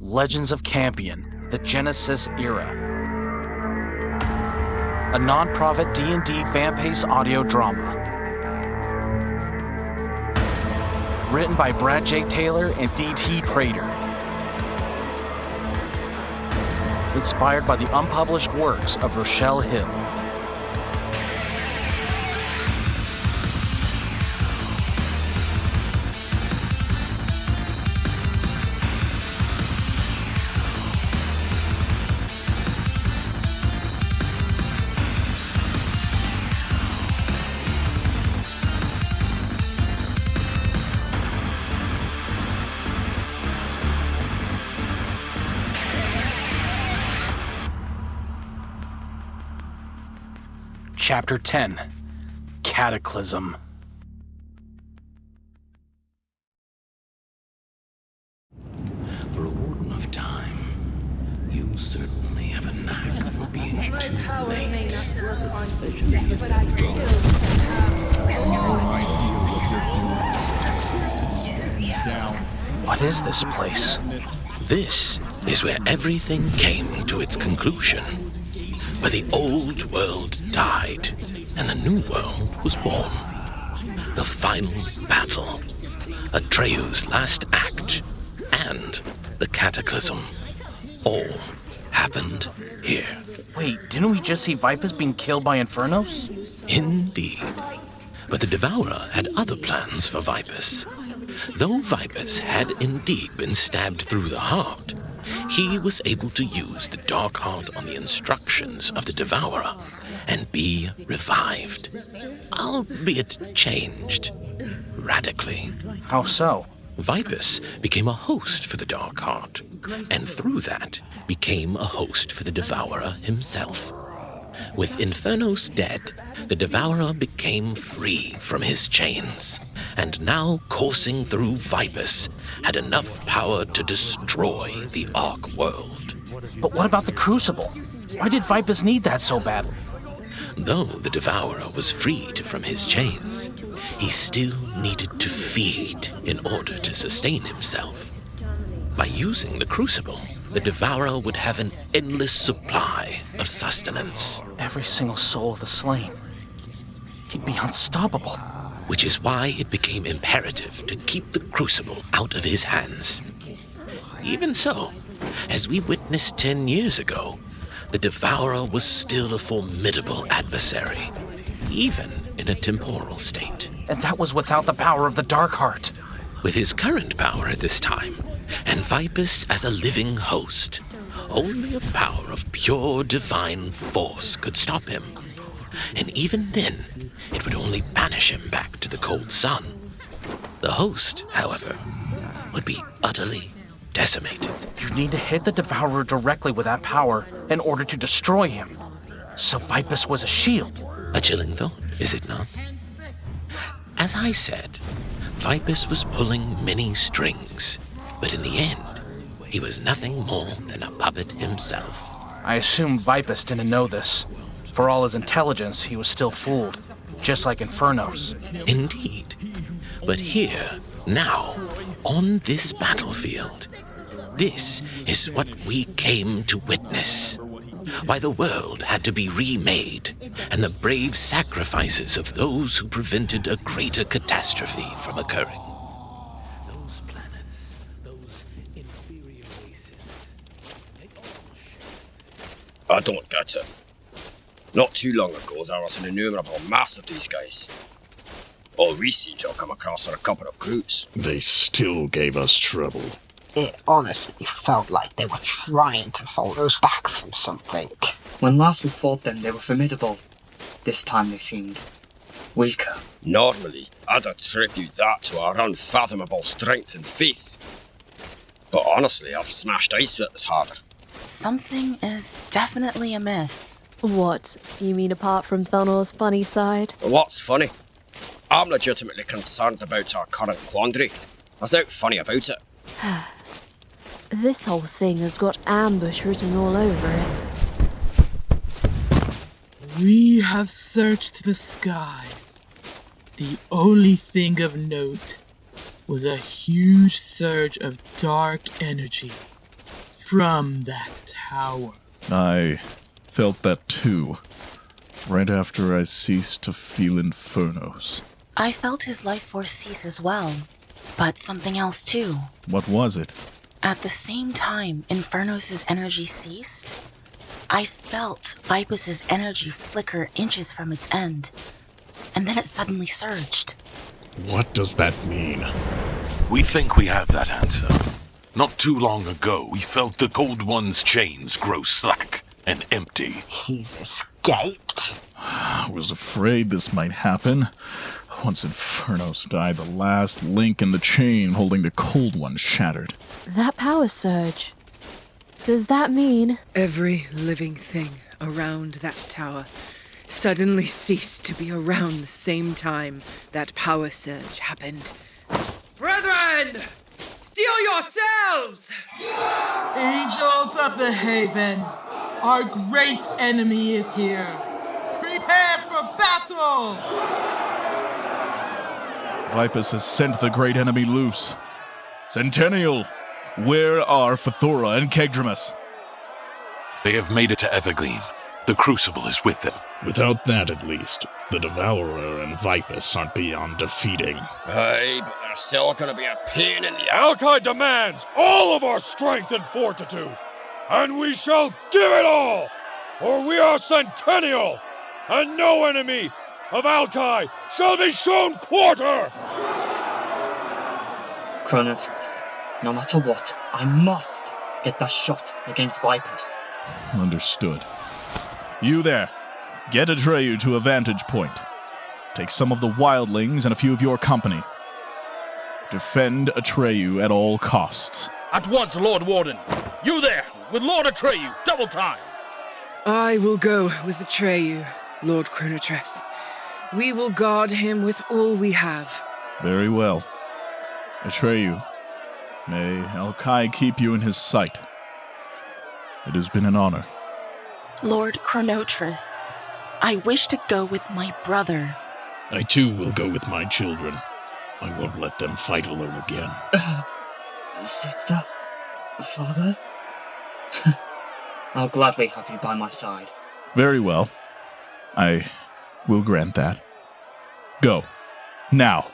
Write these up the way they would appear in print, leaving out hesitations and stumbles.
Legends of Khampiohn, the Genesis Era. A non-profit D&D fan-paced audio drama. Written by Brad J. Taylor and D.T. Prater. Inspired by the unpublished works of Ruechelle Hill. Chapter 10, Cataclysm. For a warden of time, you certainly have a knack for being too late. But I still have What is this place? This is where everything came to its conclusion. Where the old world died and the new world was born. The final battle, Ahtreju's last act, and the Cataclysm all happened here. Wait, didn't we just see Vypus being killed by Infernos? Indeed. But the Devourer had other plans for Vypus. Though Vypus had indeed been stabbed through the heart, he was able to use the dark heart on the instructions of the Devourer and be revived, albeit changed radically. How so? Vypus became a host for the dark heart, and through that became a host for the Devourer himself. With Infernos dead, the Devourer became free from his chains, and now coursing through Vypus had enough power to destroy the Ark world. But what about the Crucible? Why did Vypus need that so badly? Though the Devourer was freed from his chains, he still needed to feed in order to sustain himself. By using the Crucible, the Devourer would have an endless supply of sustenance. Every single soul of the slain. He'd be unstoppable. Which is why it became imperative to keep the Crucible out of his hands. Even so, as we witnessed 10 years ago, the Devourer was still a formidable adversary, even in a temporal state. And that was without the power of the Dark Heart. With his current power at this time, and Vypus as a living host, only a power of pure divine force could stop him. And even then, it would only banish him back to the cold sun. The host, however, would be utterly decimated. You need to hit the Devourer directly with that power in order to destroy him. So Vypus was a shield. A chilling thought, is it not? As I said, Vypus was pulling many strings, but in the end, he was nothing more than a puppet himself. I assume Vypus didn't know this. For all his intelligence, he was still fooled, just like Infernos. Indeed. But here, now, on this battlefield, this is what we came to witness. Why the world had to be remade, and the brave sacrifices of those who prevented a greater catastrophe from occurring. Those planets, those inferior races, they all share. I don't get it. Not too long ago, there was an innumerable mass of these guys. All we seem to have come across are a couple of recruits. They still gave us trouble. It honestly felt like they were trying to hold us back from something. When last we fought them, they were formidable. This time they seemed weaker. Normally, I'd attribute that to our unfathomable strength and faith. But honestly, I've smashed ice with this harder. Something is definitely amiss. What? You mean apart from Thanos' funny side? What's funny? I'm legitimately concerned about our current quandary. There's nothing funny about it. This whole thing has got ambush written all over it. We have searched the skies. The only thing of note was a huge surge of dark energy from that tower. I felt that too, right after I ceased to feel Infernos. I felt his life force cease as well, but something else too. What was it? At the same time Infernos' energy ceased, I felt Vypus' energy flicker inches from its end, and then it suddenly surged. What does that mean? We think we have that answer. Not too long ago, we felt the Cold One's chains grow slack and empty. He's escaped. I was afraid this might happen. Once Infernos died, the last link in the chain holding the Cold One shattered. That power surge. Does that mean... Every living thing around that tower suddenly ceased to be around the same time that power surge happened. Brethren! Steel yourselves! Angels of the Haven, our great enemy is here. Prepare for battle! Vypus has sent the great enemy loose. Centennial, where are Fthora and Ckegdromas? They have made it to Evergreen. The Crucible is with them. Without that, at least, the Devourer and Vypus aren't beyond defeating. Aye, but they're still gonna be a pain in the Alki demands all of our strength and fortitude, and we shall give it all, for we are Centennial, and no enemy of Alki shall be shown quarter! Chronotress, no matter what, I must get that shot against Vypus. Understood. You there, get Ahtreyu to a vantage point. Take some of the wildlings and a few of your company. Defend Ahtreyu at all costs. At once, Lord Warden. You there, with Lord Ahtreyu, double time. I will go with Ahtreyu, Lord Chronotress. We will guard him with all we have. Very well. Ahtreyu, may Alki keep you in his sight. It has been an honor. Lord Chronotress, I wish to go with my brother. I too will go with my children. I won't let them fight alone again. Sister? Father? I'll gladly have you by my side. Very well. I will grant that. Go. Now.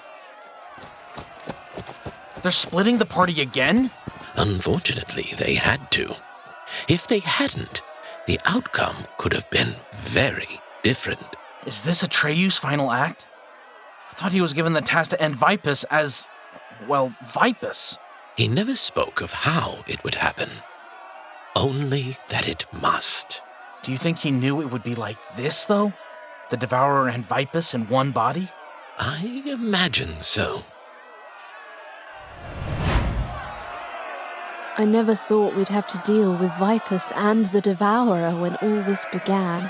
They're splitting the party again? Unfortunately, they had to. If they hadn't, the outcome could have been very different. Is this Atreyu's final act? I thought he was given the task to end Vypus as, well, Vypus. He never spoke of how it would happen. Only that it must. Do you think he knew it would be like this, though? The Devourer and Vypus in one body? I imagine so. I never thought we'd have to deal with Vypus and the Devourer when all this began.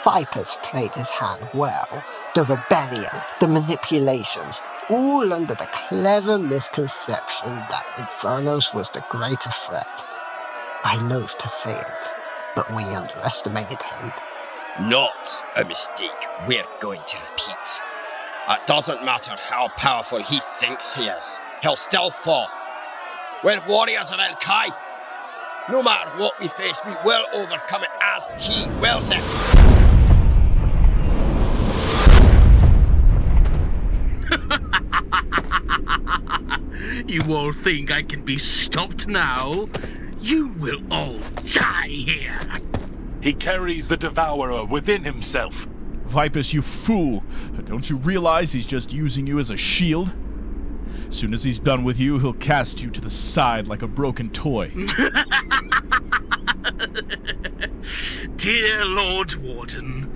Vypus played his hand well. The rebellion, the manipulations, all under the clever misconception that Infernos was the greater threat. I loathe to say it, but we underestimated him. Not a mistake we're going to repeat. It doesn't matter how powerful he thinks he is, he'll still fall. We're warriors of Alki. No matter what we face, we will overcome it as he wills it. You all think I can be stopped now? You will all die here. He carries the Devourer within himself. Vypus, you fool! Don't you realize he's just using you as a shield? As soon as he's done with you, he'll cast you to the side like a broken toy. Dear Lord Warden,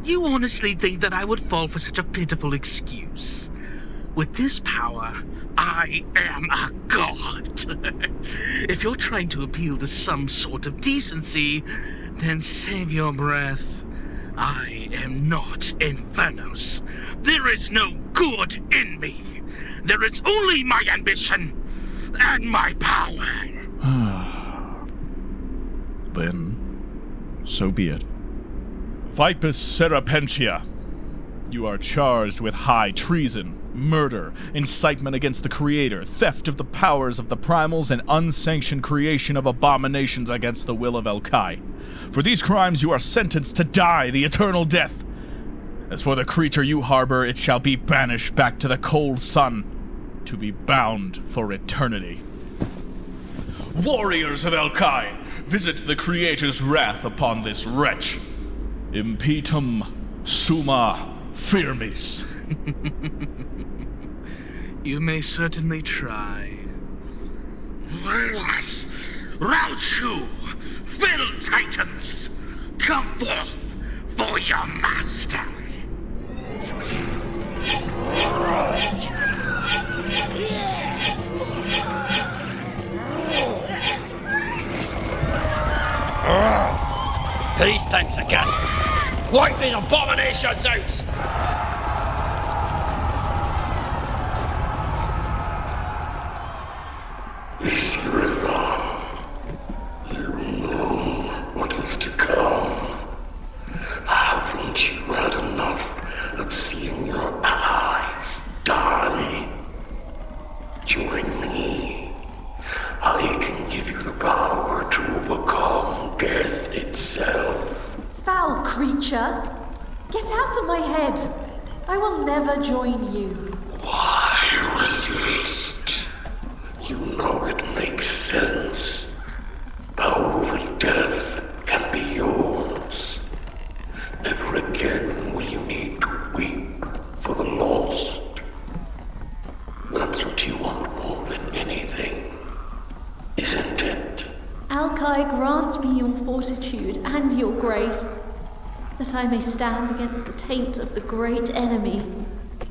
you honestly think that I would fall for such a pitiful excuse? With this power, I am a god. If you're trying to appeal to some sort of decency, then save your breath. I am not Infernos. There is no good in me. There is only my ambition and my power. Then, so be it. Vypus Serapentia, you are charged with high treason, murder, incitement against the Creator, theft of the powers of the primals, and unsanctioned creation of abominations against the will of Elkai. For these crimes you are sentenced to die the eternal death. As for the creature you harbor, it shall be banished back to the cold sun, to be bound for eternity. Warriors of Elkai, visit the Creator's wrath upon this wretch. Impetum summa firmis. You may certainly try. Yes! Rout you, Fill Titans! Come forth for your master! These things again! Wipe these abominations out! Isirithon, you know what is to come. Haven't you had enough of seeing your allies die? Join me. I can give you the power to overcome death itself. Foul creature! Get out of my head! I will never join you. Why resist? You know it makes sense. Power over death can be yours. Never again will you need to weep for the lost. That's what you want more than anything, isn't it? Alkai, grant me your fortitude and your grace, that I may stand against the taint of the great enemy.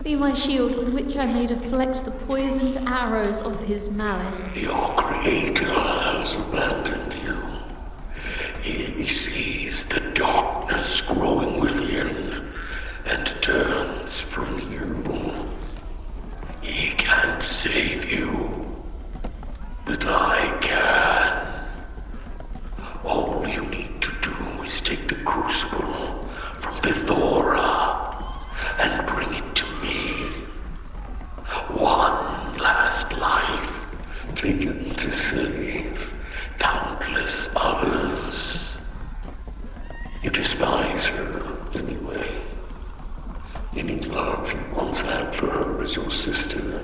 Be my shield with which I may deflect the poisoned arrows of his malice. Your Creator has abandoned you. He sees the darkness growing within and turns from you. He can't save you, but I can. All you need to do is take the crucible from Fthora and bring it to me. One last life taken to save countless others. You despise her anyway. Any love you once had for her as your sister,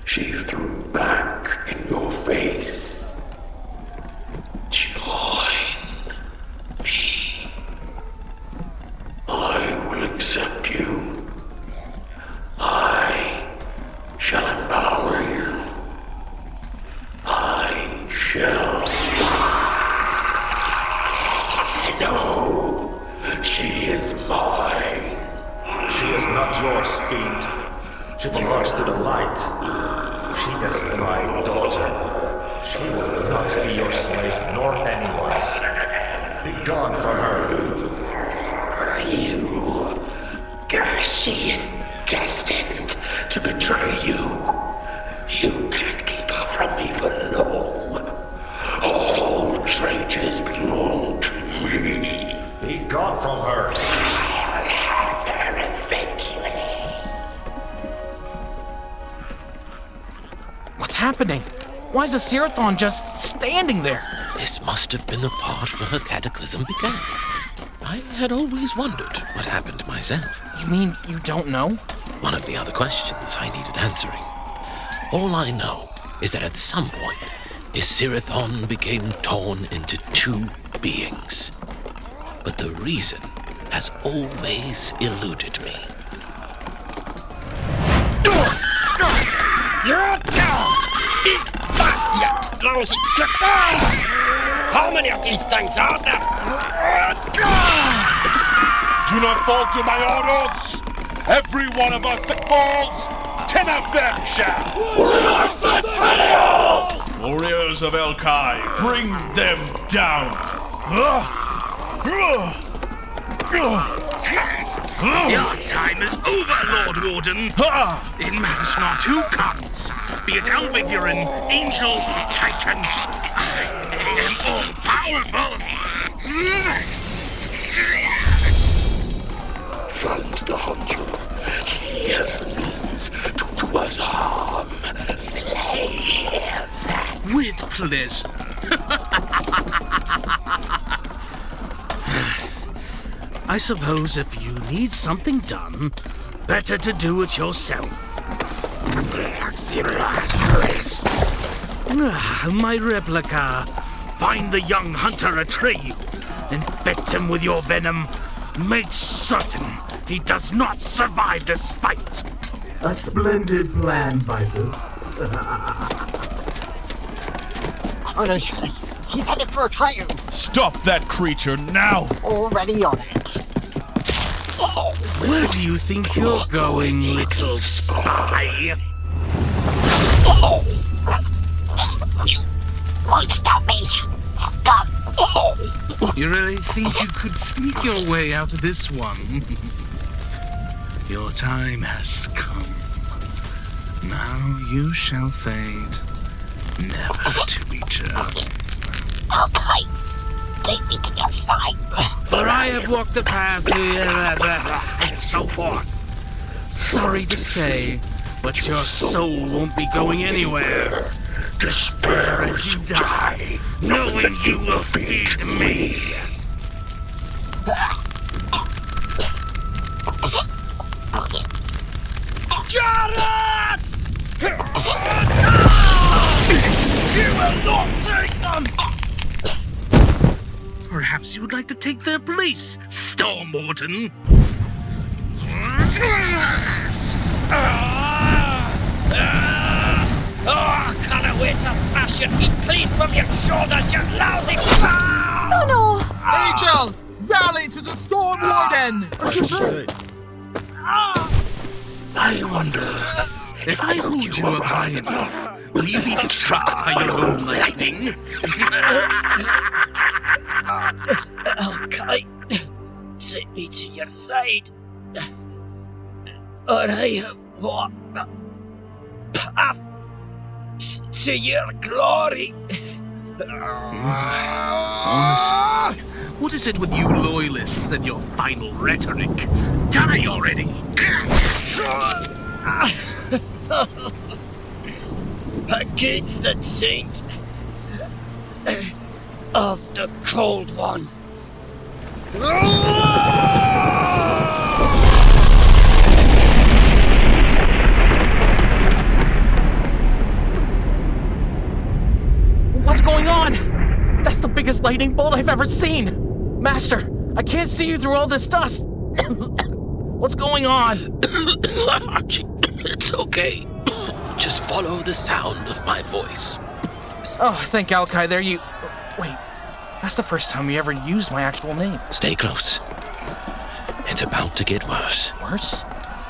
she threw back in your face. Join me. I will accept you. I shall empower you. I shall. No, she is mine. She is not yours, fiend. She belongs to the light. She is my daughter. She will not be your slave, nor anyone's. Be gone from her. She is destined to betray you. You can't keep her from me for long. All traitors belong to me. Be gone from her. I'll have her eventually. What's happening? Why is Isirithon just standing there? This must have been the part where her cataclysm began. I had always wondered what happened to myself. You mean you don't know? One of the other questions I needed answering. All I know is that at some point, Isirithon became torn into two beings. But the reason has always eluded me. How many of these things are there? Do not falter my orders! Every one of us that falls, 10 of them shall! Centennial! Warriors of Elkai, bring them down! Your time is over, Lord Warden. It matters not who comes, be it Alvairn, Angel, Titan. I am all-powerful. Find the hunter. He has the means to was harm. Slay him. With pleasure. I suppose if you need something done, better to do it yourself. My replica. Find the young hunter Ahtreyu. Infect him with your venom. Make certain he does not survive this fight. A splendid plan, Vypus. Chronotress, he's headed for Ahtreyu. Stop that creature now! Already on it. Where do you think you're going, little spy? Won't stop me, scum. You really think you could sneak your way out of this one? Your time has come. Now you shall fade, never to return. Okay, take me to your side. For I have walked the path to and so forth. Sorry to say, but your soul won't be going anywhere. Despair as you die, knowing you will feed me. Jahrett! You will not take them! Perhaps you would like to take their place, Stormwarden. Oh, can't wait to smash your feet clean from your shoulders, you lousy... No! Angels, rally to the Storm Warden! I wonder, if I hold you up high enough, will you be struck by your own lightning? Okay, take me to your side. Or I have walked the path to your glory. Honestly, what is it with you loyalists and your final rhetoric? Die already! Against the taint of the Cold One. What's going on? That's the biggest lightning bolt I've ever seen. Master, I can't see you through all this dust. What's going on? Archie, it's okay. Just follow the sound of my voice. Oh, thank Alkai, there you... Wait, that's the first time you ever used my actual name. Stay close. It's about to get worse. Worse?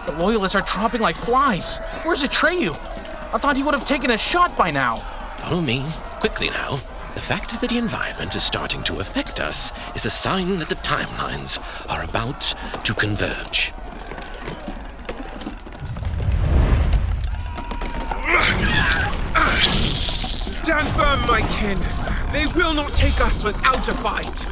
The Loyalists are dropping like flies. Where's Ahtreyu? I thought he would have taken a shot by now. Follow me, quickly now. The fact that the environment is starting to affect us is a sign that the timelines are about to converge. Stand firm, my kin. They will not take us without a fight.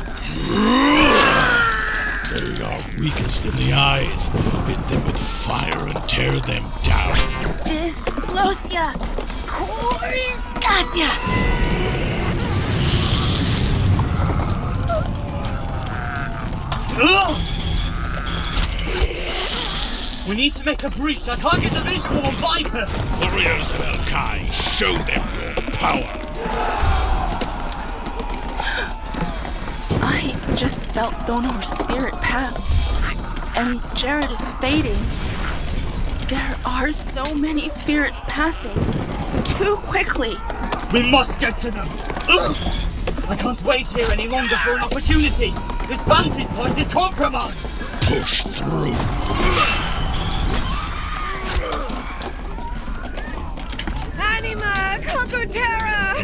They are weakest in the eyes. Hit them with fire and tear them down. Displosia! Coruscatia! We need to make a breach. I can't get a visual on Vypus. Warriors of Alkai, show them your power. I just felt Thonor's spirit pass, and Jahrett is fading. There are so many spirits passing, too quickly. We must get to them. I can't wait here any longer for an opportunity. This vantage point is compromised. Push through. Anima Concutera!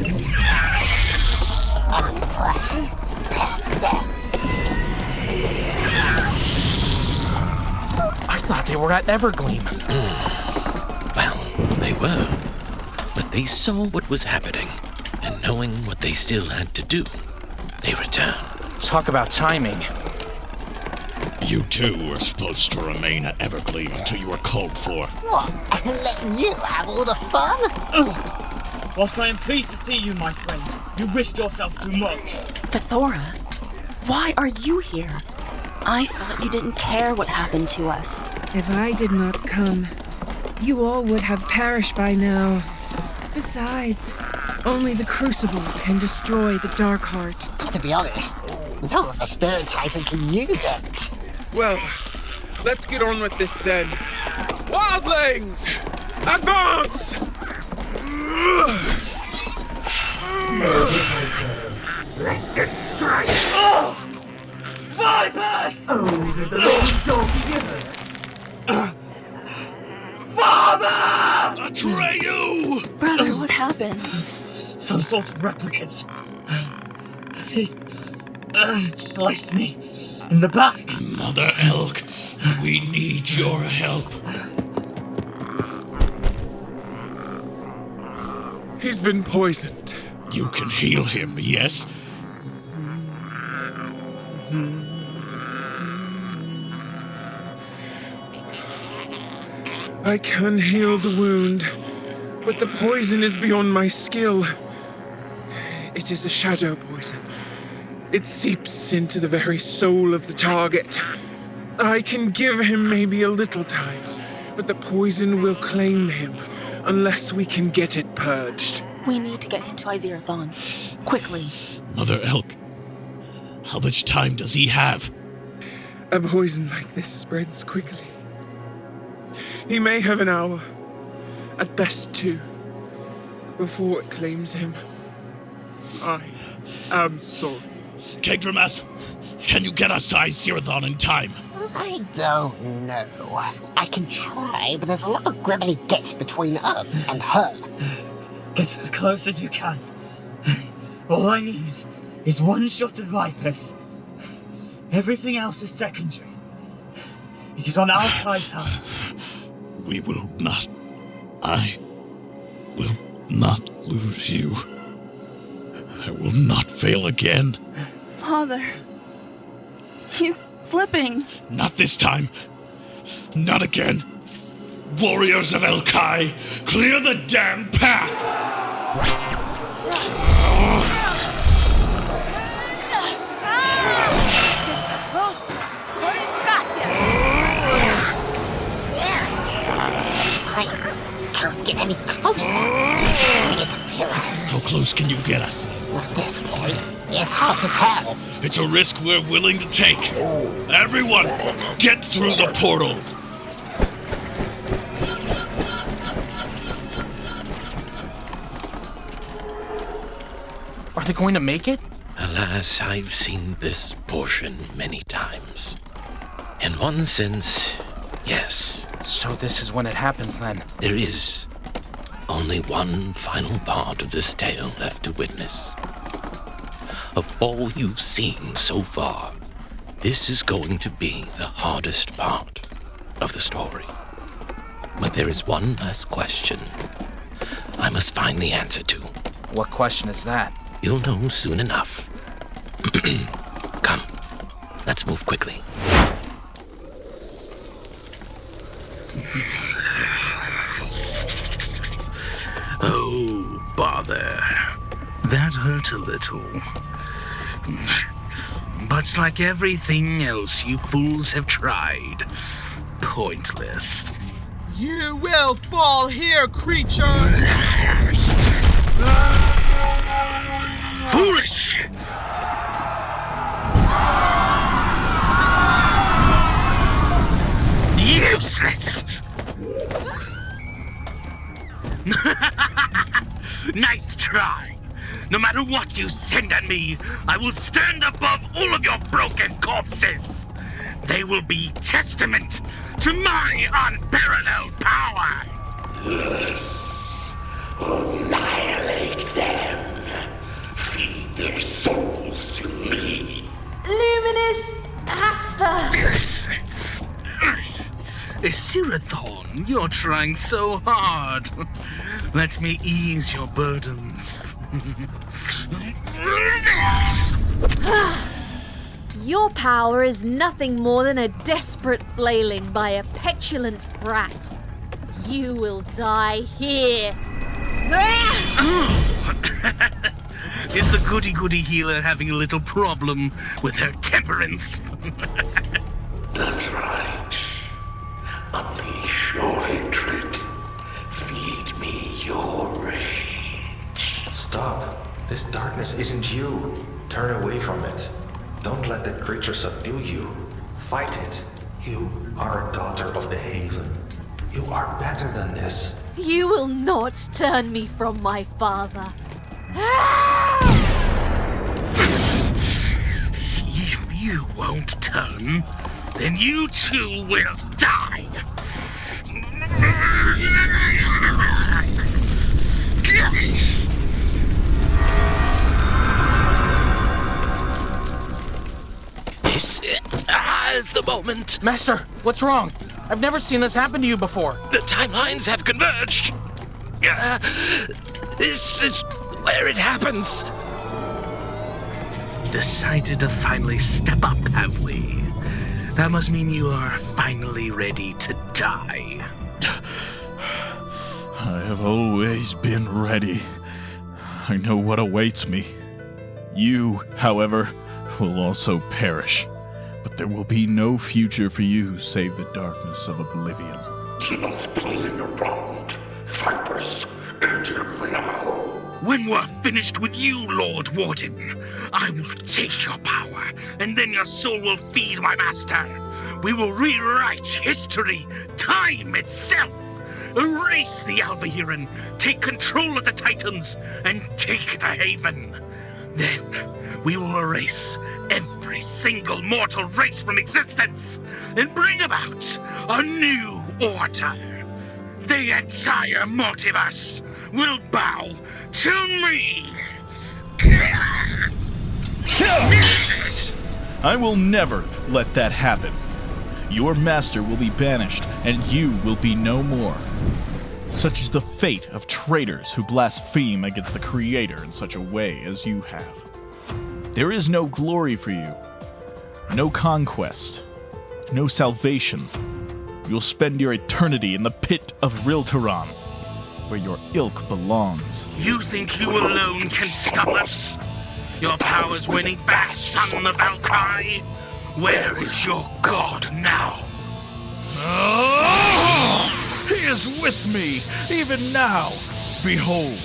I thought they were at Evergleam. Well, they were. But they saw what was happening, and knowing what they still had to do, they returned. Talk about timing. You two were supposed to remain at Evergleam until you were called for. What? And letting you have all the fun? Whilst I am pleased to see you, my friend, you risked yourself too much. Fthora, why are you here? I thought you didn't care what happened to us. If I did not come, you all would have perished by now. Besides, only the Crucible can destroy the Dark Heart. To be honest, no other Spirit Titan can use it. Well, let's get on with this then. Wildlings! Advance! Vypus! Oh, the Lord don't give it. Father! Ahtreyu! Brother, what happened? Some sort of replicant. He sliced me in the back. Mother Elk, we need your help. He's been poisoned. You can heal him, yes? I can heal the wound, but the poison is beyond my skill. It is a shadow poison. It seeps into the very soul of the target. I can give him maybe a little time, but the poison will claim him unless we can get it purged. We need to get him to Isirithon. Quickly. Mother Elk, how much time does he have? A poison like this spreads quickly. He may have an hour, at best 2, before it claims him. I am sorry. Ckegdromas, can you get us to Isirithon in time? I don't know. I can try, but there's a lot of gravity gaps between us and her. Get as close as you can. All I need is one shot of Vypus. Everything else is secondary. It is on Alkai's hands. We will not. I will not lose you. I will not fail again. Father, he's slipping. Not this time. Not again. Warriors of Elkai, clear the damn path! I can't get any closer. I interfere. How close can you get us? Not this way. It's hard to tell. It's a risk we're willing to take. Everyone, get through the portal. Are they going to make it? Alas, I've seen this portion many times. In one sense, yes. So this is when it happens then? There is only one final part of this tale left to witness. Of all you've seen so far, this is going to be the hardest part of the story. But there is one last question I must find the answer to. What question is that? You'll know soon enough. Come, let's move quickly. Oh, bother. That hurt a little. But like everything else you fools have tried, pointless. You will fall here, creature! Foolish! Useless! Nice try. No matter what you send at me, I will stand above all of your broken corpses. They will be testament to my unparalleled power. Yes. Annihilate them. Feed their souls to me. Luminous Asta! Isirithon, you're trying so hard. Let me ease your burdens. Your power is nothing more than a desperate flailing by a petulant brat. You will die here. Is the goody-goody healer having a little problem with her temperance? That's right. Unleash your hatred. Feed me your rage. Stop. This darkness isn't you. Turn away from it. Don't let that creature subdue you. Fight it. You are a daughter of the Haven. You are better than this. You will not turn me from my father. If you won't turn, then you too will die. This is the moment. Master, what's wrong? I've never seen this happen to you before. The timelines have converged. This is where it happens. Decided to finally step up, have we? That must mean you are finally ready to die. I have always been ready. I know what awaits me. You, however, will also perish. But there will be no future for you save the darkness of oblivion. Enough playing around, Vypus, enter me now. When we're finished with you, Lord Warden, I will take your power, and then your soul will feed my master. We will rewrite history, time itself, erase the Alvairn, take control of the Titans, and take the Haven. Then we will erase every single mortal race from existence and bring about a new order. The entire multiverse will bow to me. I will never let that happen. Your master will be banished, and you will be no more. Such is the fate of traitors who blaspheme against the Creator in such a way as you have. There is no glory for you, no conquest, no salvation. You'll spend your eternity in the pit of Riltaran, where your ilk belongs. You think you alone can stop us? Your power's waning fast, son of Alkai. Where is your god now? He is with me, even now. Behold,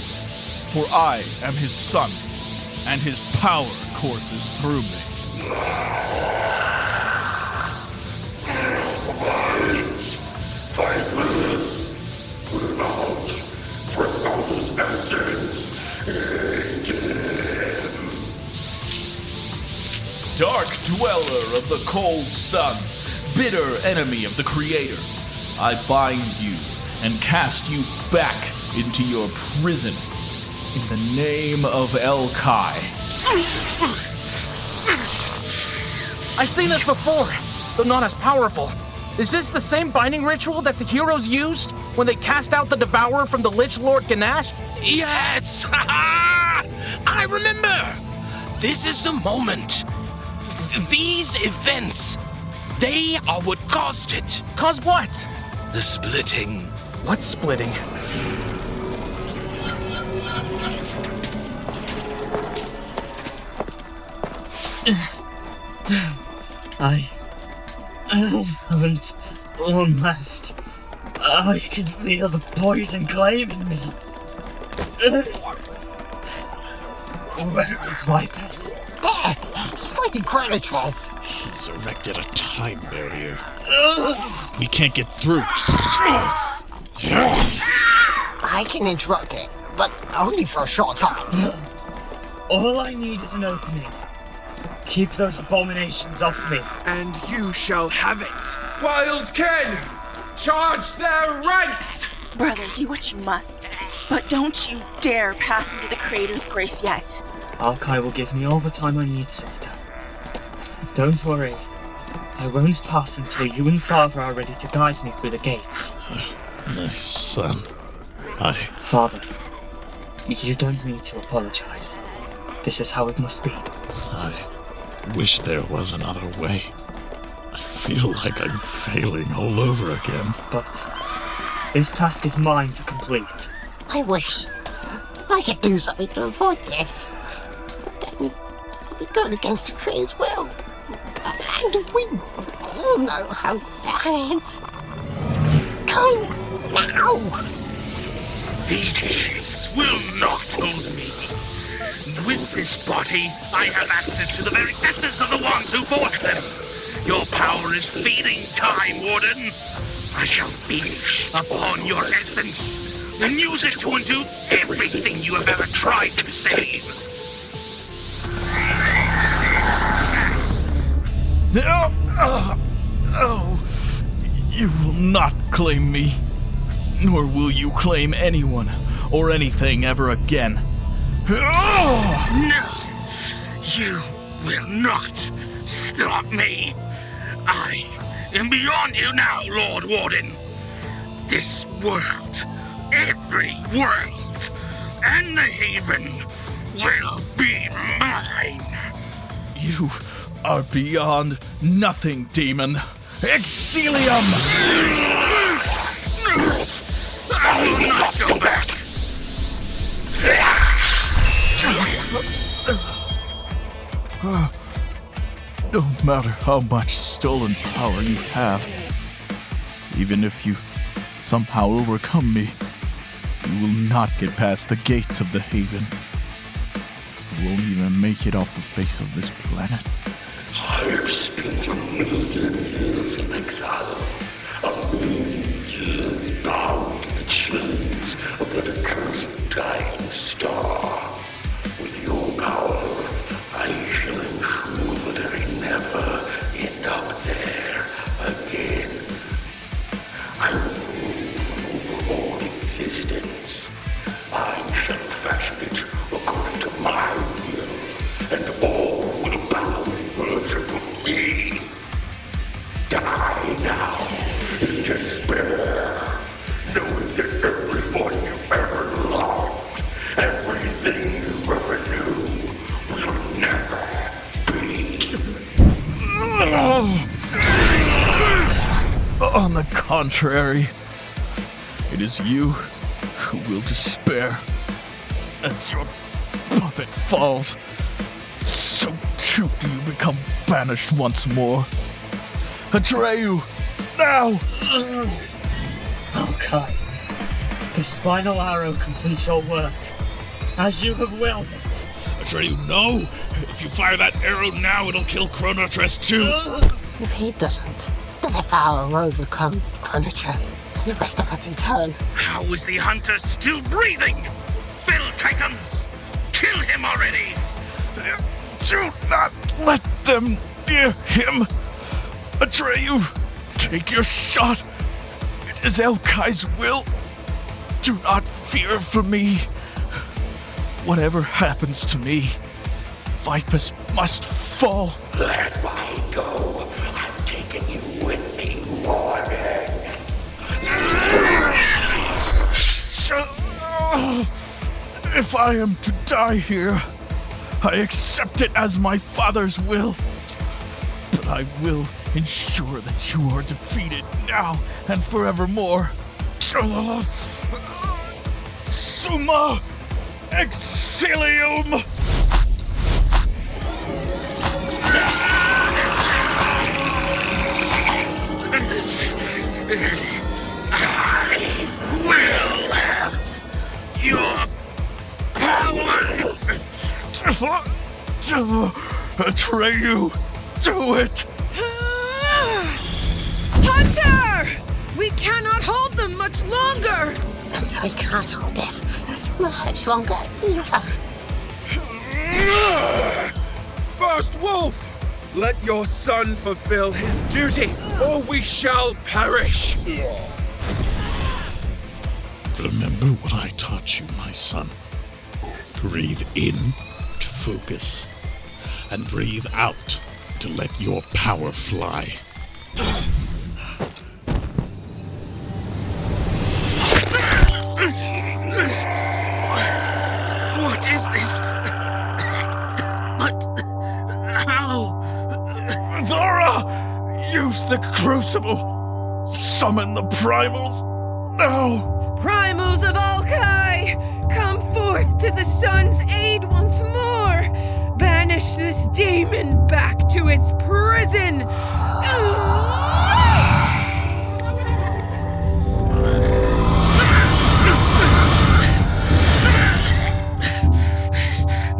for I am his son, and his power courses through me. Vypus, bring out his essence again. Dark dweller of the cold sun, bitter enemy of the Creator, I bind you and cast you back into your prison in the name of Elkai. I've seen this before, though not as powerful. Is this the same binding ritual that the heroes used when they cast out the Devourer from the Lich Lord Ganache? Yes! I remember! This is the moment. These events, they are what caused it. Caused what? The splitting. What splitting? I haven't one left. I can feel the poison claiming me. Where is Vypus? There! He's fighting Chronotress. He's erected a time barrier. We can't get through. I can interrupt it, but only for a short time. All I need is an opening. Keep those abominations off me. And you shall have it. Wild Ken! Charge their ranks! Brother, do what you must. But don't you dare pass into the Creator's grace yet. Alkai will give me all the time I need, sister. Don't worry. I won't pass until you and Father are ready to guide me through the gates. My son, Father, you don't need to apologize. This is how it must be. I wish there was another way. I feel like I'm failing all over again. But this task is mine to complete. I wish I could do something to avoid this. But then I'll be going against the Creator's will. And we all know how that ends. Go now! These chains will not hold me. With this body, I have access to the very essence of the ones who forged them. Your power is feeding time, Warden. I shall feast upon your essence and use it to undo everything you have ever tried to save. You will not claim me, nor will you claim anyone or anything ever again. No! You will not stop me! I am beyond you now, Lord Warden. This world, every world, and the Haven will be mine! You are beyond nothing, demon. Exilium! I will not go back! No matter how much stolen power you have, even if you somehow overcome me, you will not get past the gates of the Haven. You won't even make it off the face of this planet. I've spent 1,000,000 years in exile, 1,000,000 years bound in the chains of that accursed dying star. With your power, I shall ensure that I never end up there again. I will rule over all existence. I shall fashion it according to my will, and all will bow in worship of me. Die now in despair, knowing that everyone you ever loved, everything you ever knew, will never be. On the contrary, it is you who will despair as your puppet falls. So too do you become banished once more. Ahtreyu, now! Alkai, this final arrow completes your work, as you have willed it. Ahtreyu, no! If you fire that arrow now, it'll kill Chronotress too! If he doesn't, the Devourer will overcome Chronotress and the rest of us in turn. How is the hunter still breathing? Fill Titans! Kill him already! Do not let them near him! Ahtreyu, take your shot! It is Alkai's will! Do not fear for me! Whatever happens to me, Vypus must fall! Let me go. I'm taking you with me, Warden. If I am to die here, I accept it as my father's will. But I will ensure that you are defeated now and forevermore. Summa Exilium! I will have your power! Ahtreyu, do it! Hunter! We cannot hold them much longer! And I can't hold this much longer either. First Wolf! Let your son fulfill his duty, or we shall perish! Remember what I taught you, my son. Breathe in to focus, and breathe out to let your power fly. What is this? But how? Loose the crucible! Summon the primals! Now! Primals of Alkai, come forth to the sun's aid once more! Banish this demon back to its prison!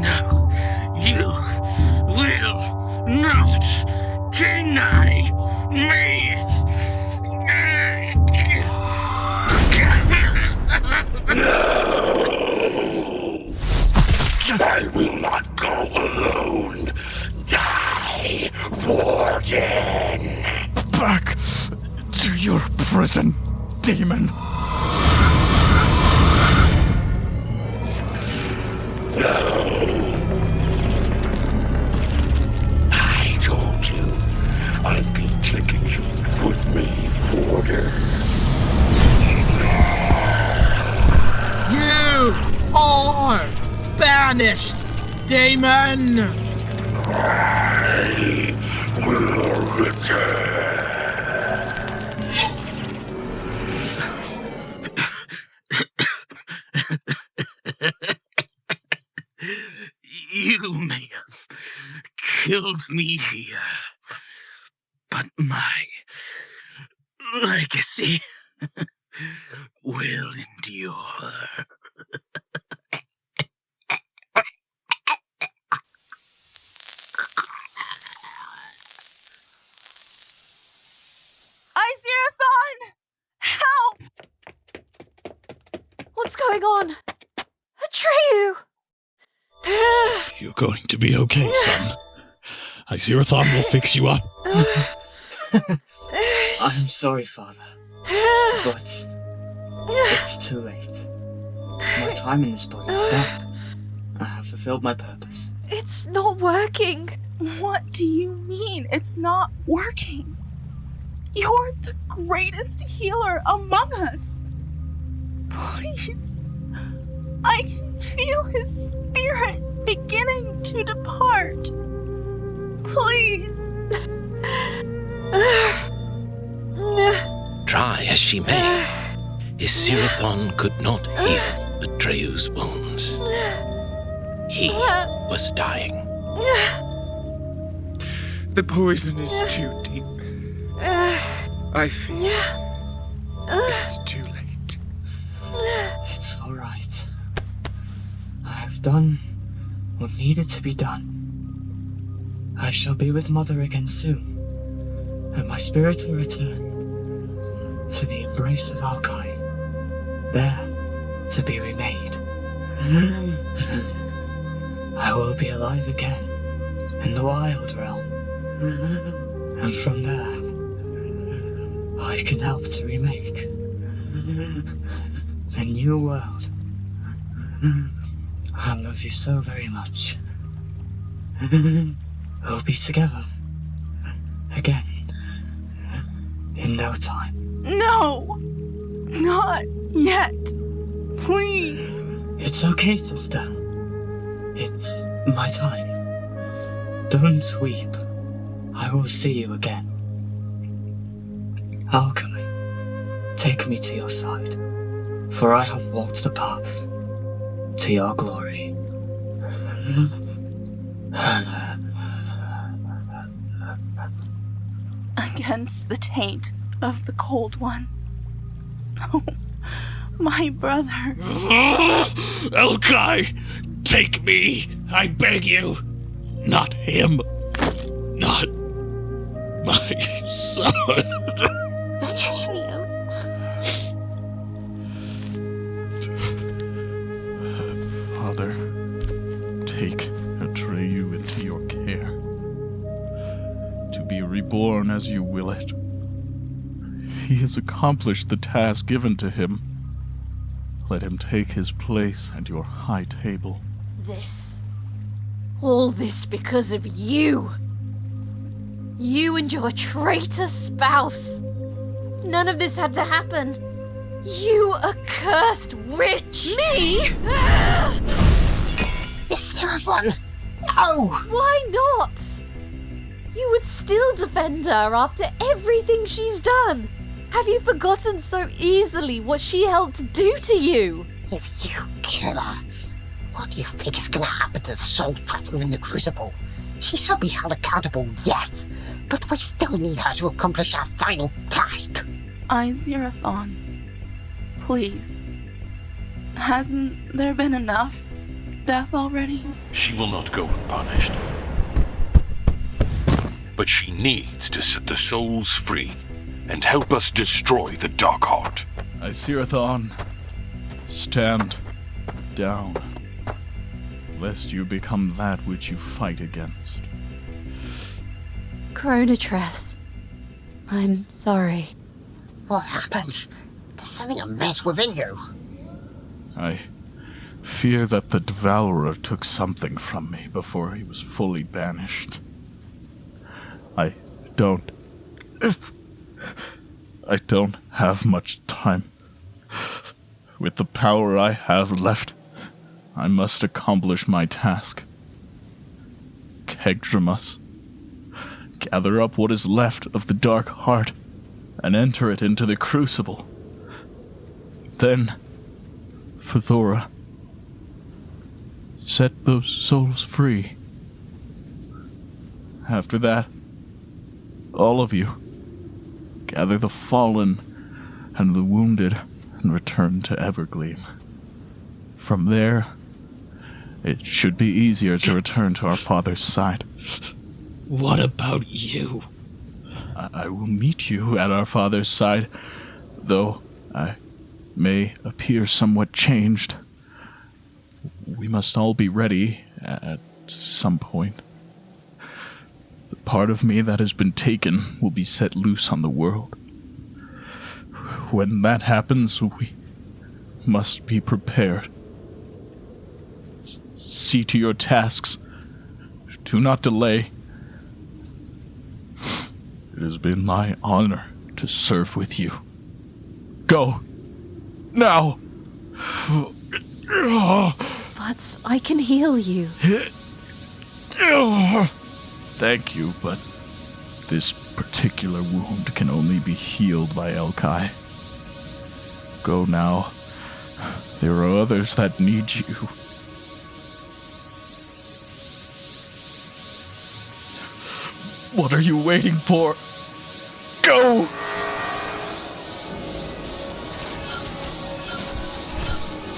No, you will not deny me! No! I will not go alone. Die, Warden! Back to your prison, demon! No! I told you I'd be taking you with me, Warden. You are banished, demon! I will return. You may have killed me here, but my legacy will endure. Isirithon! Help! What's going on? Ahtreyu! You're going to be okay, son. Isirithon will fix you up. I'm sorry, Father. But it's too late. My time in this body is done. I have fulfilled my purpose. It's not working. What do you mean it's not working? You're the greatest healer among us. Please. I can feel his spirit beginning to depart. Please. Try as she may, Isirithon could not heal Atreyu's wounds. He was dying. The poison is too deep. I feel it's too late. It's all right. I have done what needed to be done. I shall be with Mother again soon, and my spirit will return to the embrace of Alkai, there to be remade. I will be alive again in the wild realm, and from there I can help to remake the new world. I love you so very much. We'll be together again in no time. No! Not yet. Please. It's okay, sister. It's my time. Don't weep. I will see you again. Alkai, take me to your side, for I have walked the path to your glory. Against the taint of the Cold One. Oh, my brother. Alkai, take me, I beg you. Not him. Not my son. Father, take Ahtreyu into your care, to be reborn as you will it. He has accomplished the task given to him. Let him take his place at your high table. All this because of you. You and your traitor spouse. None of this had to happen. You accursed witch! Me? Isirithon! No! Why not? You would still defend her after everything she's done. Have you forgotten so easily what she helped do to you? If you kill her, what do you think is gonna happen to the soul trapped within the Crucible? She shall be held accountable, yes, but we still need her to accomplish our final task. Isirithon, please. Hasn't there been enough death already? She will not go unpunished. But she needs to set the souls free and help us destroy the Dark Heart. Isirithon, stand down, lest you become that which you fight against. Chronotress, I'm sorry. What happened? There's something amiss within you. I fear that the Devourer took something from me before he was fully banished. I don't have much time. With the power I have left, I must accomplish my task. Ckegdromas, gather up what is left of the Dark Heart and enter it into the Crucible. Then, Fthora, set those souls free. After that, all of you, gather the fallen and the wounded and return to Evergleam. From there, it should be easier to return to our father's side. What about you? I will meet you at our father's side, though I may appear somewhat changed. We must all be ready at some point. The part of me that has been taken will be set loose on the world. When that happens, we must be prepared. See to your tasks. Do not delay. It has been my honor to serve with you. Go! Now! But I can heal you. Thank you, but this particular wound can only be healed by Elkai. Go now. There are others that need you. What are you waiting for? Go!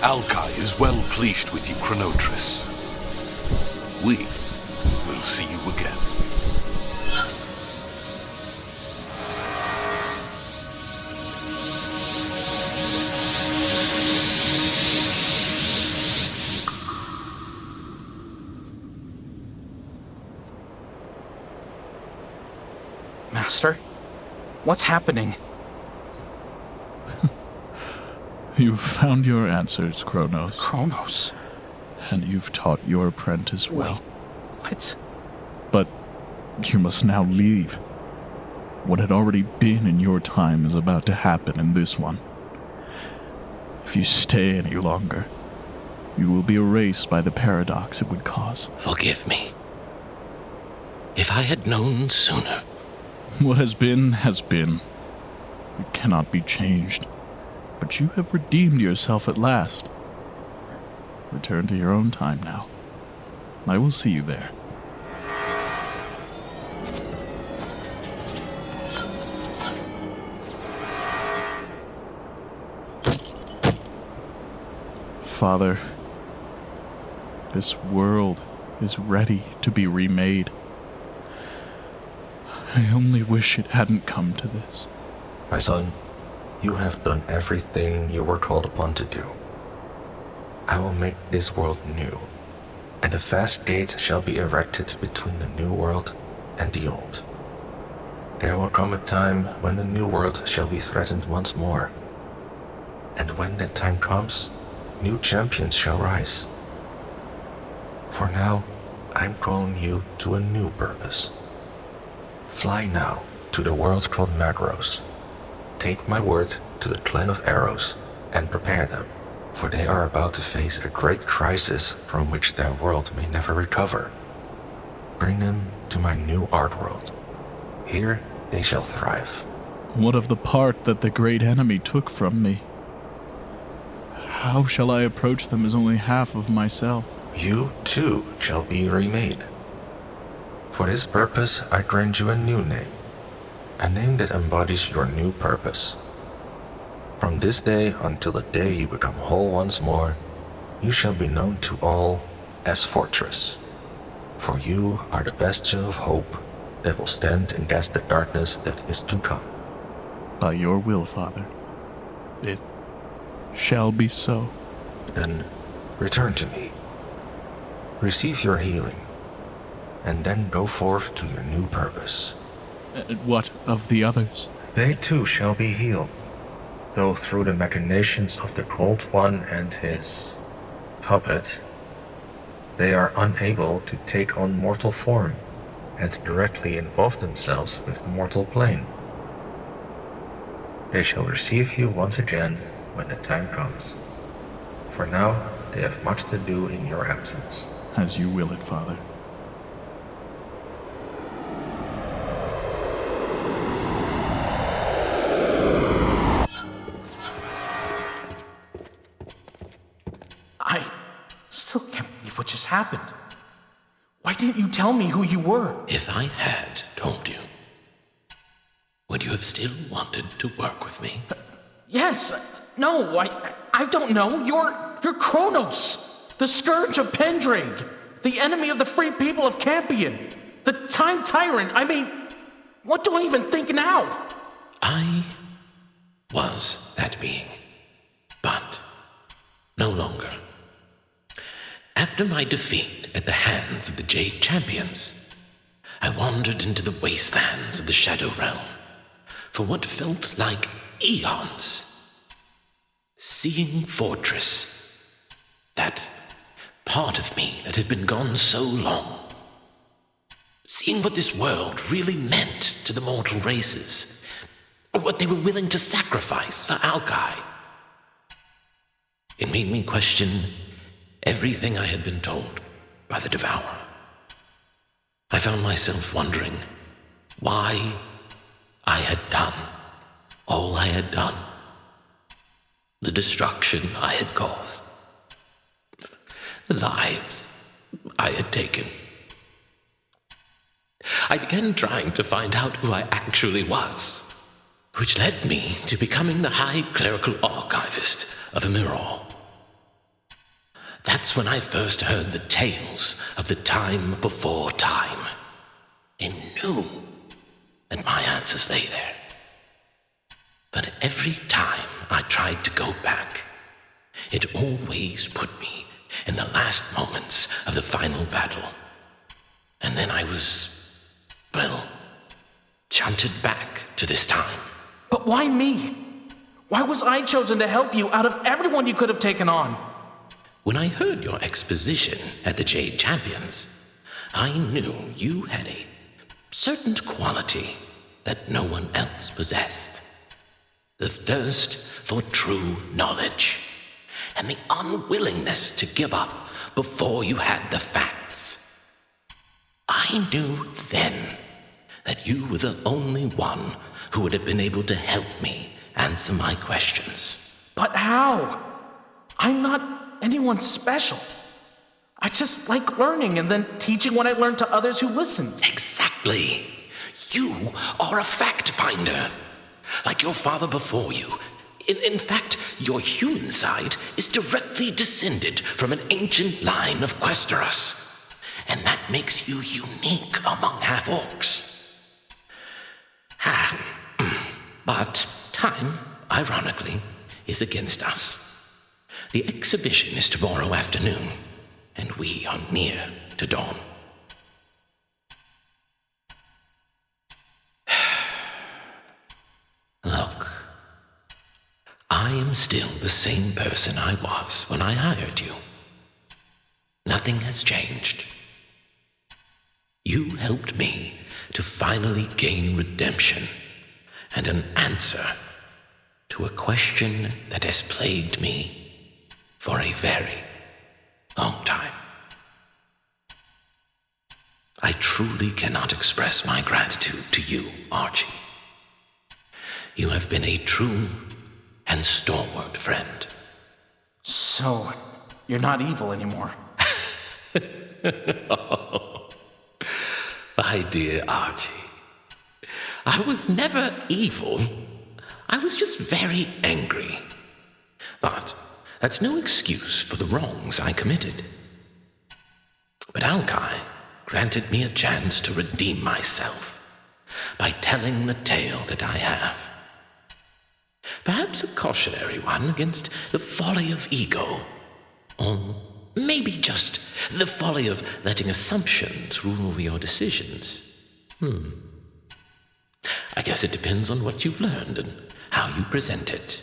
Alkai is well pleased with you, Chronotress. We will see you again. Master? What's happening? You've found your answers, Kronos. Kronos? And you've taught your apprentice well. What? But you must now leave. What had already been in your time is about to happen in this one. If you stay any longer, you will be erased by the paradox it would cause. Forgive me. If I had known sooner. What has been, has been. It cannot be changed. But you have redeemed yourself at last. Return to your own time now. I will see you there. Father, this world is ready to be remade. I only wish it hadn't come to this. My son, you have done everything you were called upon to do. I will make this world new, and a vast gate shall be erected between the new world and the old. There will come a time when the new world shall be threatened once more. And when that time comes, new champions shall rise. For now, I'm calling you to a new purpose. Fly now to the world called Magros. Take my word to the clan of Arrows and prepare them, for they are about to face a great crisis from which their world may never recover. Bring them to my new art world. Here they shall thrive. What of the part that the great enemy took from me? How shall I approach them as only half of myself? You, too, shall be remade. For this purpose, I grant you a new name. A name that embodies your new purpose. From this day until the day you become whole once more, you shall be known to all as Fortress. For you are the bastion of hope that will stand against the darkness that is to come. By your will, Father, it shall be so. Then return to me. Receive your healing, and then go forth to your new purpose. What of the others? They too shall be healed, though through the machinations of the Cold One and his puppet, they are unable to take on mortal form and directly involve themselves with the mortal plane. They shall receive you once again when the time comes. For now, they have much to do in your absence. As you will it, Father. I still can't believe what just happened. Why didn't you tell me who you were? If I had told you, would you have still wanted to work with me? Yes. No, I don't know. You're Kronos, the scourge of Pendraig, the enemy of the free people of Khampiohn, the time tyrant. I mean, what do I even think now? I was that being, but no longer. After my defeat at the hands of the Jade Champions, I wandered into the wastelands of the Shadow Realm for what felt like eons. Seeing Fortress, that part of me that had been gone so long. Seeing what this world really meant to the mortal races, or what they were willing to sacrifice for Alkai. It made me question everything I had been told by the Devourer. I found myself wondering why I had done all I had done. The destruction I had caused. The lives I had taken. I began trying to find out who I actually was, which led me to becoming the High Clerical Archivist of Ahnbiir. That's when I first heard the tales of the time before time, and knew that my answers lay there. But every time I tried to go back, it always put me in the last moments of the final battle. And then I was, well, shunted back to this time. But why me? Why was I chosen to help you out of everyone you could have taken on? When I heard your exposition at the Jade Champions, I knew you had a certain quality that no one else possessed. The thirst for true knowledge, and the unwillingness to give up before you had the facts. I knew then that you were the only one who would have been able to help me answer my questions. But how? I'm not anyone special. I just like learning and then teaching what I learned to others who listen. Exactly. You are a fact finder. Like your father before you. In fact, your human side is directly descended from an ancient line of Questeros. And that makes you unique among half-orcs. But time, ironically, is against us. The exhibition is tomorrow afternoon, and we are near to dawn. Look, I am still the same person I was when I hired you. Nothing has changed. You helped me to finally gain redemption and an answer to a question that has plagued me for a very long time. I truly cannot express my gratitude to you, Archie. You have been a true and stalwart friend. So, you're not evil anymore. Oh, my dear Archie, I was never evil. I was just very angry. But that's no excuse for the wrongs I committed. But Alkai granted me a chance to redeem myself by telling the tale that I have. Perhaps a cautionary one against the folly of ego, or maybe just the folly of letting assumptions rule over your decisions. I guess it depends on what you've learned and how you present it.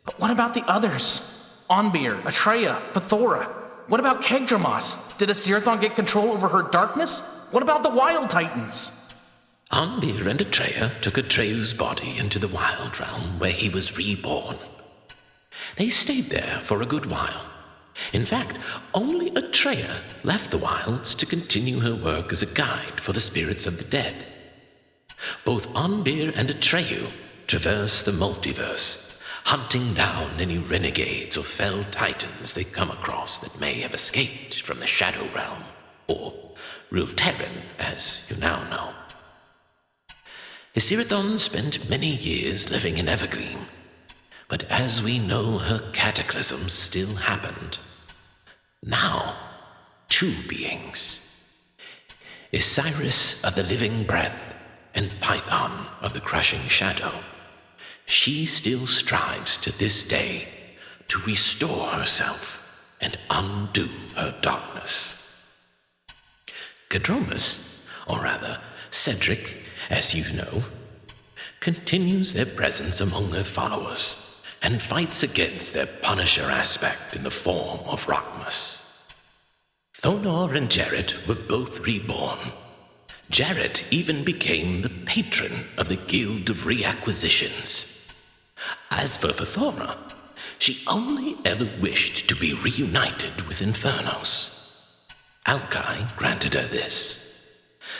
But what about the others? Ahnbiir, Ahtreya, Fthora. What about Ckegdromas? Did Isirithon get control over her darkness? What about the Wild Titans? Ahnbiir and Ahtreya took Atreyu's body into the Wild Realm where he was reborn. They stayed there for a good while. In fact, only Ahtreya left the wilds to continue her work as a guide for the spirits of the dead. Both Ahnbiir and Ahtreyu traverse the multiverse, hunting down any renegades or fell titans they come across that may have escaped from the Shadow Realm, or Ruechelle, as you now know. Isirithon spent many years living in Evergreen, but as we know, her cataclysm still happened. Now, two beings, Isiris of the living breath and Python of the crushing shadow, she still strives to this day to restore herself and undo her darkness. Ckegdromas, or rather Cedric, as you know, continues their presence among their followers and fights against their Punisher aspect in the form of Rakmas. Thonor and Jahrett were both reborn. Jahrett even became the patron of the Guild of Reacquisitions. As for Fthora, she only ever wished to be reunited with Infernos. Alkai granted her this,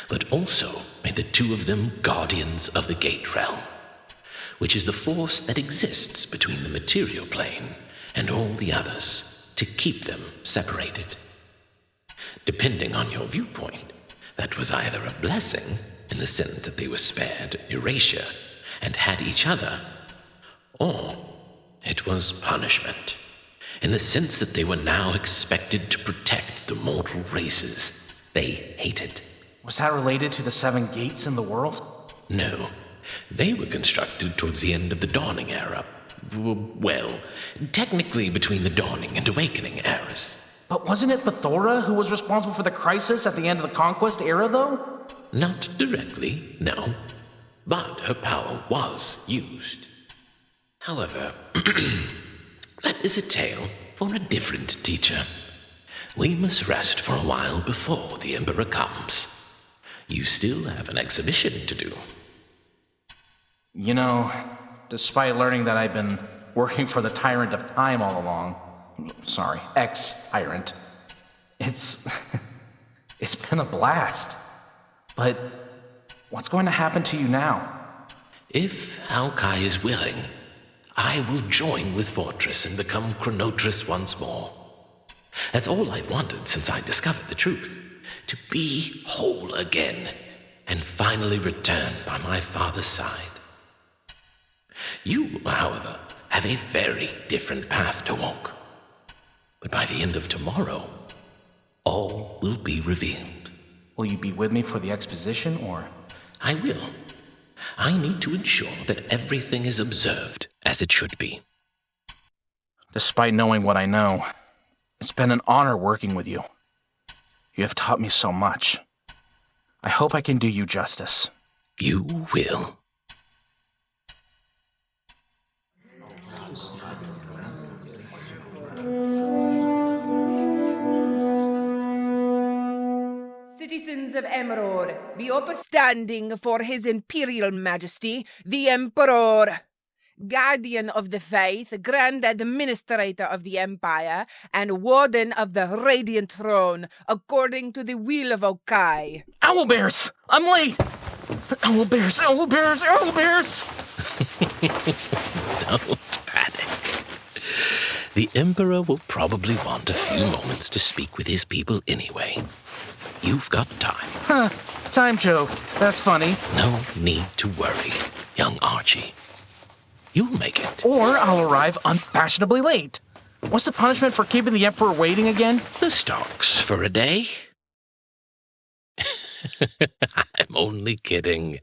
but also made the two of them guardians of the Gate Realm, which is the force that exists between the material plane and all the others to keep them separated. Depending on your viewpoint, that was either a blessing in the sense that they were spared erasure and had each other, or it was punishment in the sense that they were now expected to protect the mortal races they hated. Was that related to the 7 gates in the world? No, they were constructed towards the end of the Dawning Era. Well, technically between the Dawning and Awakening eras. But wasn't it Fthora who was responsible for the crisis at the end of the Conquest era, though? Not directly, no. But her power was used. However, that is a tale for a different teacher. We must rest for a while before the Emperor comes. You still have an exhibition to do. You know, despite learning that I've been working for the Tyrant of Time all along, sorry, ex-Tyrant, it's been a blast. But what's going to happen to you now? If Alkai is willing, I will join with Fortress and become Chronotress once more. That's all I've wanted since I discovered the truth. To be whole again, and finally return by my father's side. You, however, have a very different path to walk. But by the end of tomorrow, all will be revealed. Will you be with me for the exposition, or? I will. I need to ensure that everything is observed as it should be. Despite knowing what I know, it's been an honor working with you. You have taught me so much. I hope I can do you justice. You will. Citizens of Emerald, be upstanding for His Imperial Majesty, the Emperor. guardian of the faith, grand administrator of the empire, and warden of the radiant throne, according to the will of Okai. Owlbears! I'm late! Owlbears! Owlbears! Owlbears! Don't panic. The Emperor will probably want a few moments to speak with his people anyway. You've got time. Huh. Time show. That's funny. No need to worry, young Archie. You'll make it. Or I'll arrive unfashionably late. What's the punishment for keeping the Emperor waiting again? The stocks for a day. I'm only kidding.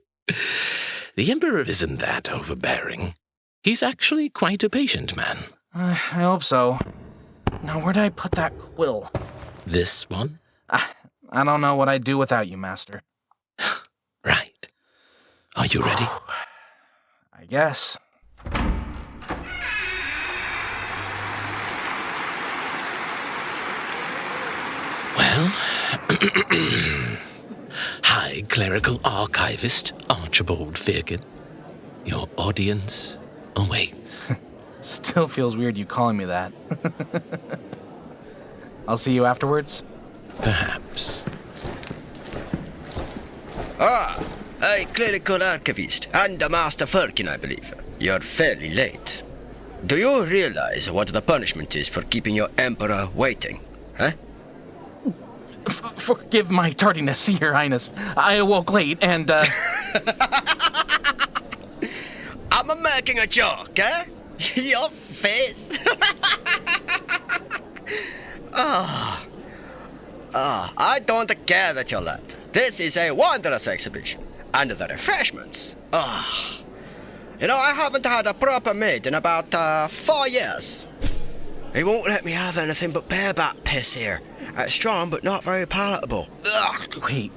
The Emperor isn't that overbearing. He's actually quite a patient man. I hope so. Now, where did I put that quill? This one? I don't know what I'd do without you, Master. Right. Are you ready? I guess. Well, High Clerical Archivist Archibald Firkin, your audience awaits. Still feels weird you calling me that. I'll see you afterwards? Perhaps. A clerical archivist and a Master Firkin, I believe. You're fairly late. Do you realize what the punishment is for keeping your Emperor waiting, huh? Forgive my tardiness, Your Highness. I awoke late and, I'm making a joke, eh? Your face. I don't care that you're late. This is a wondrous exhibition. And the refreshments. You know, I haven't had a proper meal in about 4 years. He won't let me have anything but bareback piss here. It's strong, but not very palatable. Ugh. Wait,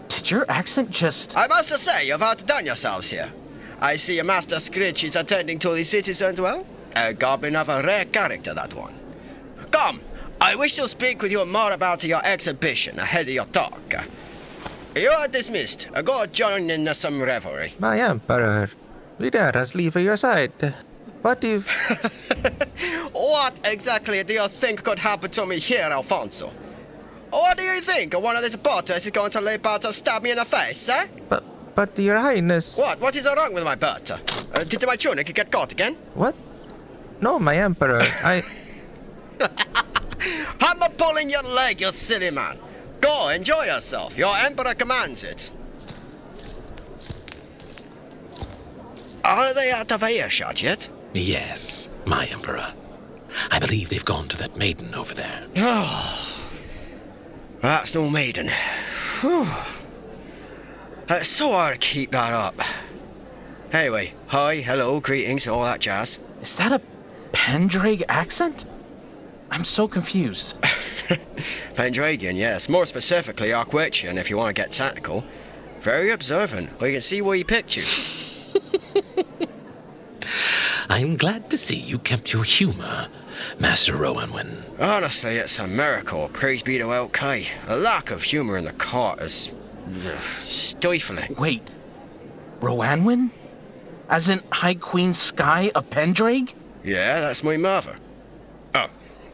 did your accent just... I must say, you've outdone yourselves here. I see Master Scritch is attending to the citizens well. A goblin of a rare character, that one. Come, I wish to speak with you more about your exhibition ahead of your talk. You are dismissed. Go join in some revelry. My Emperor, we dare us leave your side. What if... What exactly do you think could happen to me here, Alfonso? What do you think? One of these botters is going to leap out and stab me in the face, eh? But Your Highness... What is wrong with my butter? Did my tunic get caught again? What? No, my Emperor, I'm pulling your leg, you silly man. Go, enjoy yourself. Your Emperor commands it. Are they out of earshot yet? Yes, my Emperor. I believe they've gone to that maiden over there. Oh, that's no maiden. Whew. It's so hard to keep that up. Anyway, hi, hello, greetings, all that jazz. Is that a Pendraig accent? I'm so confused. Pendraigian, yes. More specifically, Arquetian, if you want to get technical. Very observant. We can see where he picked you. I'm glad to see you kept your humor, Master Rowanwin. Honestly, it's a miracle. Praise be to LK. A lack of humor in the court is... stifling. Wait. Rowanwin? As in High Queen Sky of Pendraig? Yeah, that's my mother. Oh,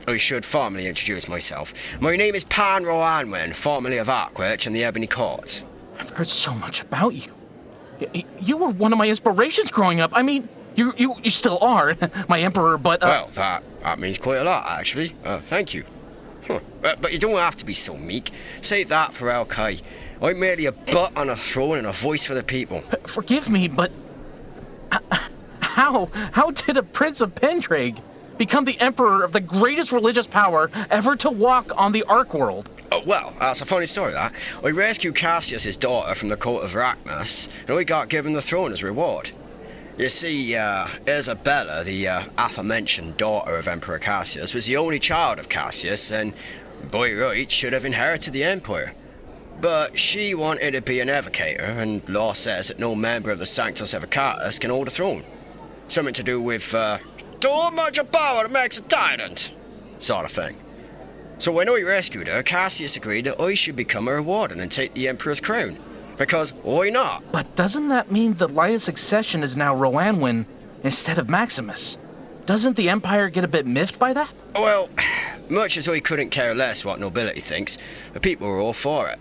I should formally introduce myself. My name is Pan Rowanwin, formerly of Arquetch and the Ebony Court. I've heard so much about you. You were one of my inspirations growing up. I mean, you still are, my Emperor, but... Well, that means quite a lot, actually. Thank you. Huh. But you don't have to be so meek. Save that for LK. I'm merely a butt on a throne and a voice for the people. Forgive me, but... How did a Prince of Pendraig become the Emperor of the greatest religious power ever to walk on the Ark world? Oh, well, that's a funny story, that. I rescued Cassius's daughter from the court of Rakmas, and I got given the throne as reward. You see, Isabella, the aforementioned daughter of Emperor Cassius, was the only child of Cassius, and by right should have inherited the empire. But she wanted to be an evocator, and law says that no member of the Sanctus Evocatus can hold a throne. Something to do with, too much power makes a tyrant, sort of thing. So when I rescued her, Cassius agreed that I should become her warden and take the Emperor's crown. Because why not? But doesn't that mean the line of succession is now Rowanwin instead of Maximus. Doesn't the Empire get a bit miffed by that? Well, much as we couldn't care less what nobility thinks, the people were all for it.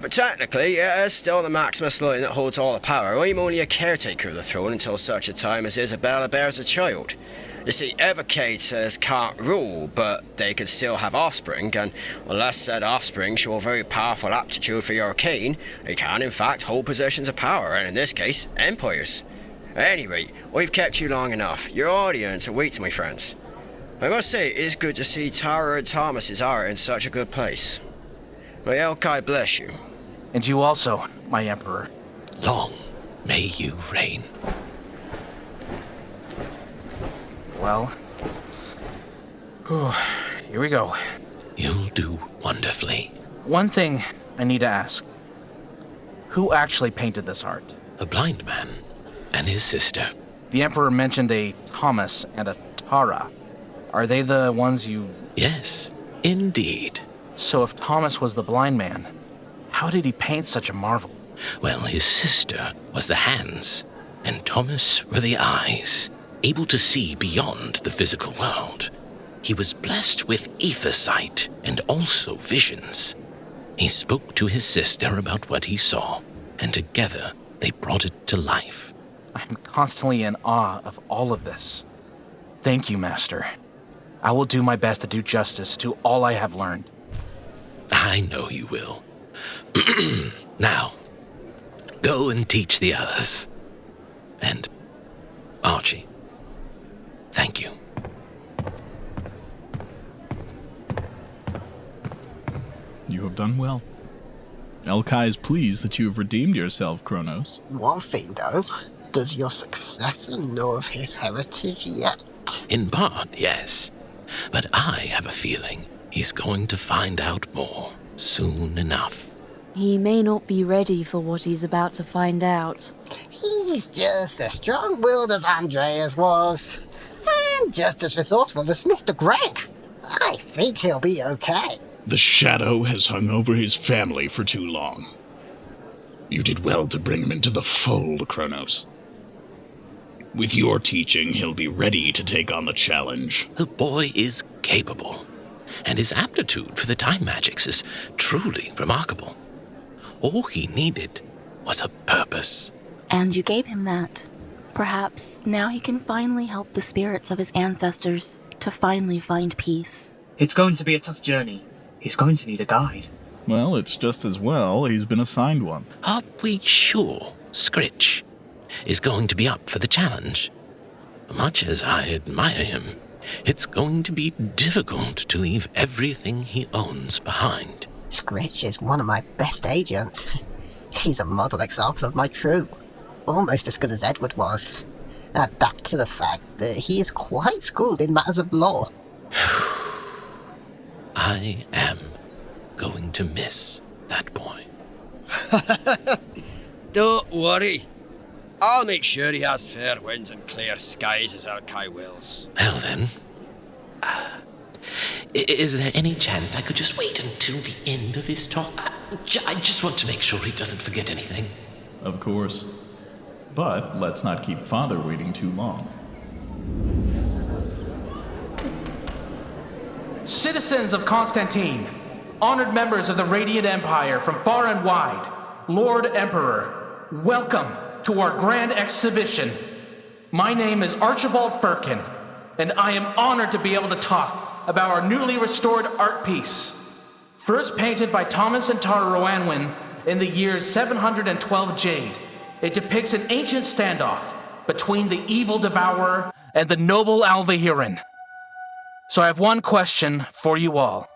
But technically, it is still the Maximus line that holds all the power. I'm only a caretaker of the throne until such a time as Isabella bears a child. You see, evocators can't rule, but they can still have offspring, and unless said offspring show a very powerful aptitude for your arcane, they can in fact hold positions of power, and in this case, empires. At any rate, we've kept you long enough. Your audience awaits, my friends. I must say, it is good to see Tara and Thomas's art in such a good place. May Elkai bless you. And you also, my Emperor. Long may you reign. Well, here we go. You'll do wonderfully. One thing I need to ask. Who actually painted this art? A blind man and his sister. The Emperor mentioned a Thomas and a Tara. Are they the ones you... Yes, indeed. So if Thomas was the blind man, how did he paint such a marvel? Well, his sister was the hands, and Thomas were the eyes, able to see beyond the physical world. He was blessed with ether sight and also visions. He spoke to his sister about what he saw, and together they brought it to life. I'm constantly in awe of all of this. Thank you, Master. I will do my best to do justice to all I have learned. I know you will. Now, go and teach the others. And, Archie, thank you. You have done well. Elkai is pleased that you have redeemed yourself, Kronos. One thing, though. Does your successor know of his heritage yet? In part, yes. But I have a feeling he's going to find out more soon enough. He may not be ready for what he's about to find out. He's just as strong-willed as Andreas was. And just as resourceful as Mr. Greg. I think he'll be okay. The shadow has hung over his family for too long. You did well to bring him into the fold, Kronos. With your teaching, he'll be ready to take on the challenge. The boy is capable, and his aptitude for the time magics is truly remarkable. All he needed was a purpose. And you gave him that. Perhaps now he can finally help the spirits of his ancestors to finally find peace. It's going to be a tough journey. He's going to need a guide. Well, it's just as well he's been assigned one. Are we sure Scritch is going to be up for the challenge? Much as I admire him, it's going to be difficult to leave everything he owns behind. Scritch is one of my best agents. He's a model example of my true. Almost as good as Edward was. Add that to the fact that he is quite schooled in matters of law. I am going to miss that boy. Don't worry. I'll make sure he has fair winds and clear skies as Elkai wills. Well then, is there any chance I could just wait until the end of his talk? I just want to make sure he doesn't forget anything. Of course. But let's not keep Father waiting too long. Citizens of Constantine, honored members of the Radiant Empire from far and wide, Lord Emperor, welcome to our grand exhibition. My name is Archibald Firkin, and I am honored to be able to talk about our newly restored art piece. First painted by Thomas and Tara Roanwyn in the year 712 Jade, it depicts an ancient standoff between the evil Devourer and the noble Alvairn. So I have one question for you all.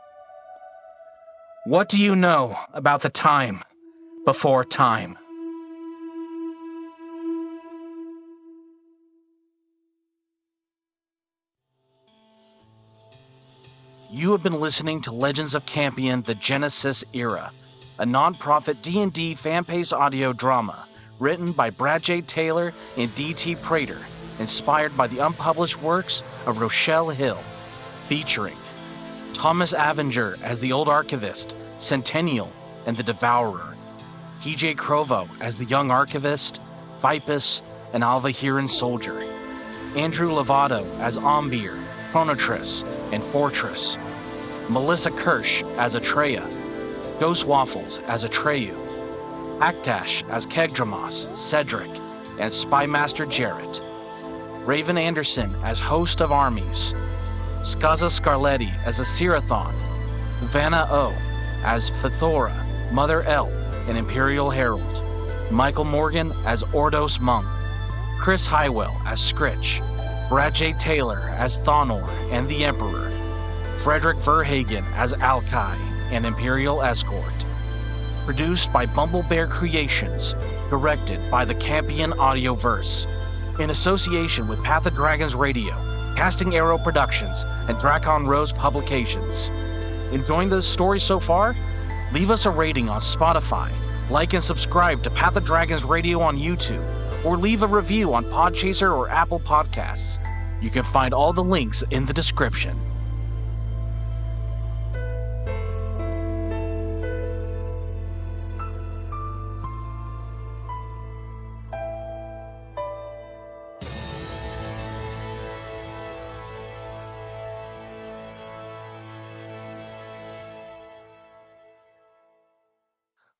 What do you know about the time before time? You have been listening to Legends of Khampiohn: The Genesis Era, a non-profit D&D fan-paced audio drama written by Brad J. Taylor and D.T. Prater, inspired by the unpublished works of Ruechelle Hill, featuring Thomas Avenger as the Old Archivist, Centennial, and the Devourer, PJ CROVO as the Young Archivist, Vypus, and Alvairn Soldier, Andrew LOVATO as Ahnbiir, Chronotress, and Fortress, Melissa KERSH as Ahtreya, GHOSTWAFFLES as Ahtreyu, ACTASH as Ckegdromas, Cedric, and Spymaster Jahrett, Raven Anderson as Host of Armies, SCAZZA SCARLETTI as Isirithon, VANNAH OH as Fthora, Mother El, and Imperial Herald, Michael Morgan as Ordos Monk, Chris Highwell as Scritch, Brad J. Taylor as Thonor and the Emperor, Frederick Verhagen as Alkai and Imperial Escort. Produced by Bumblebear Creations, directed by the Khampiohn Audioverse, in association with Path of Dragons Radio, Casting Arrow Productions, and Dracon Rose Publications. Enjoying the story so far? Leave us a rating on Spotify, like and subscribe to Path of Dragons Radio on YouTube, or leave a review on Podchaser or Apple Podcasts. You can find all the links in the description.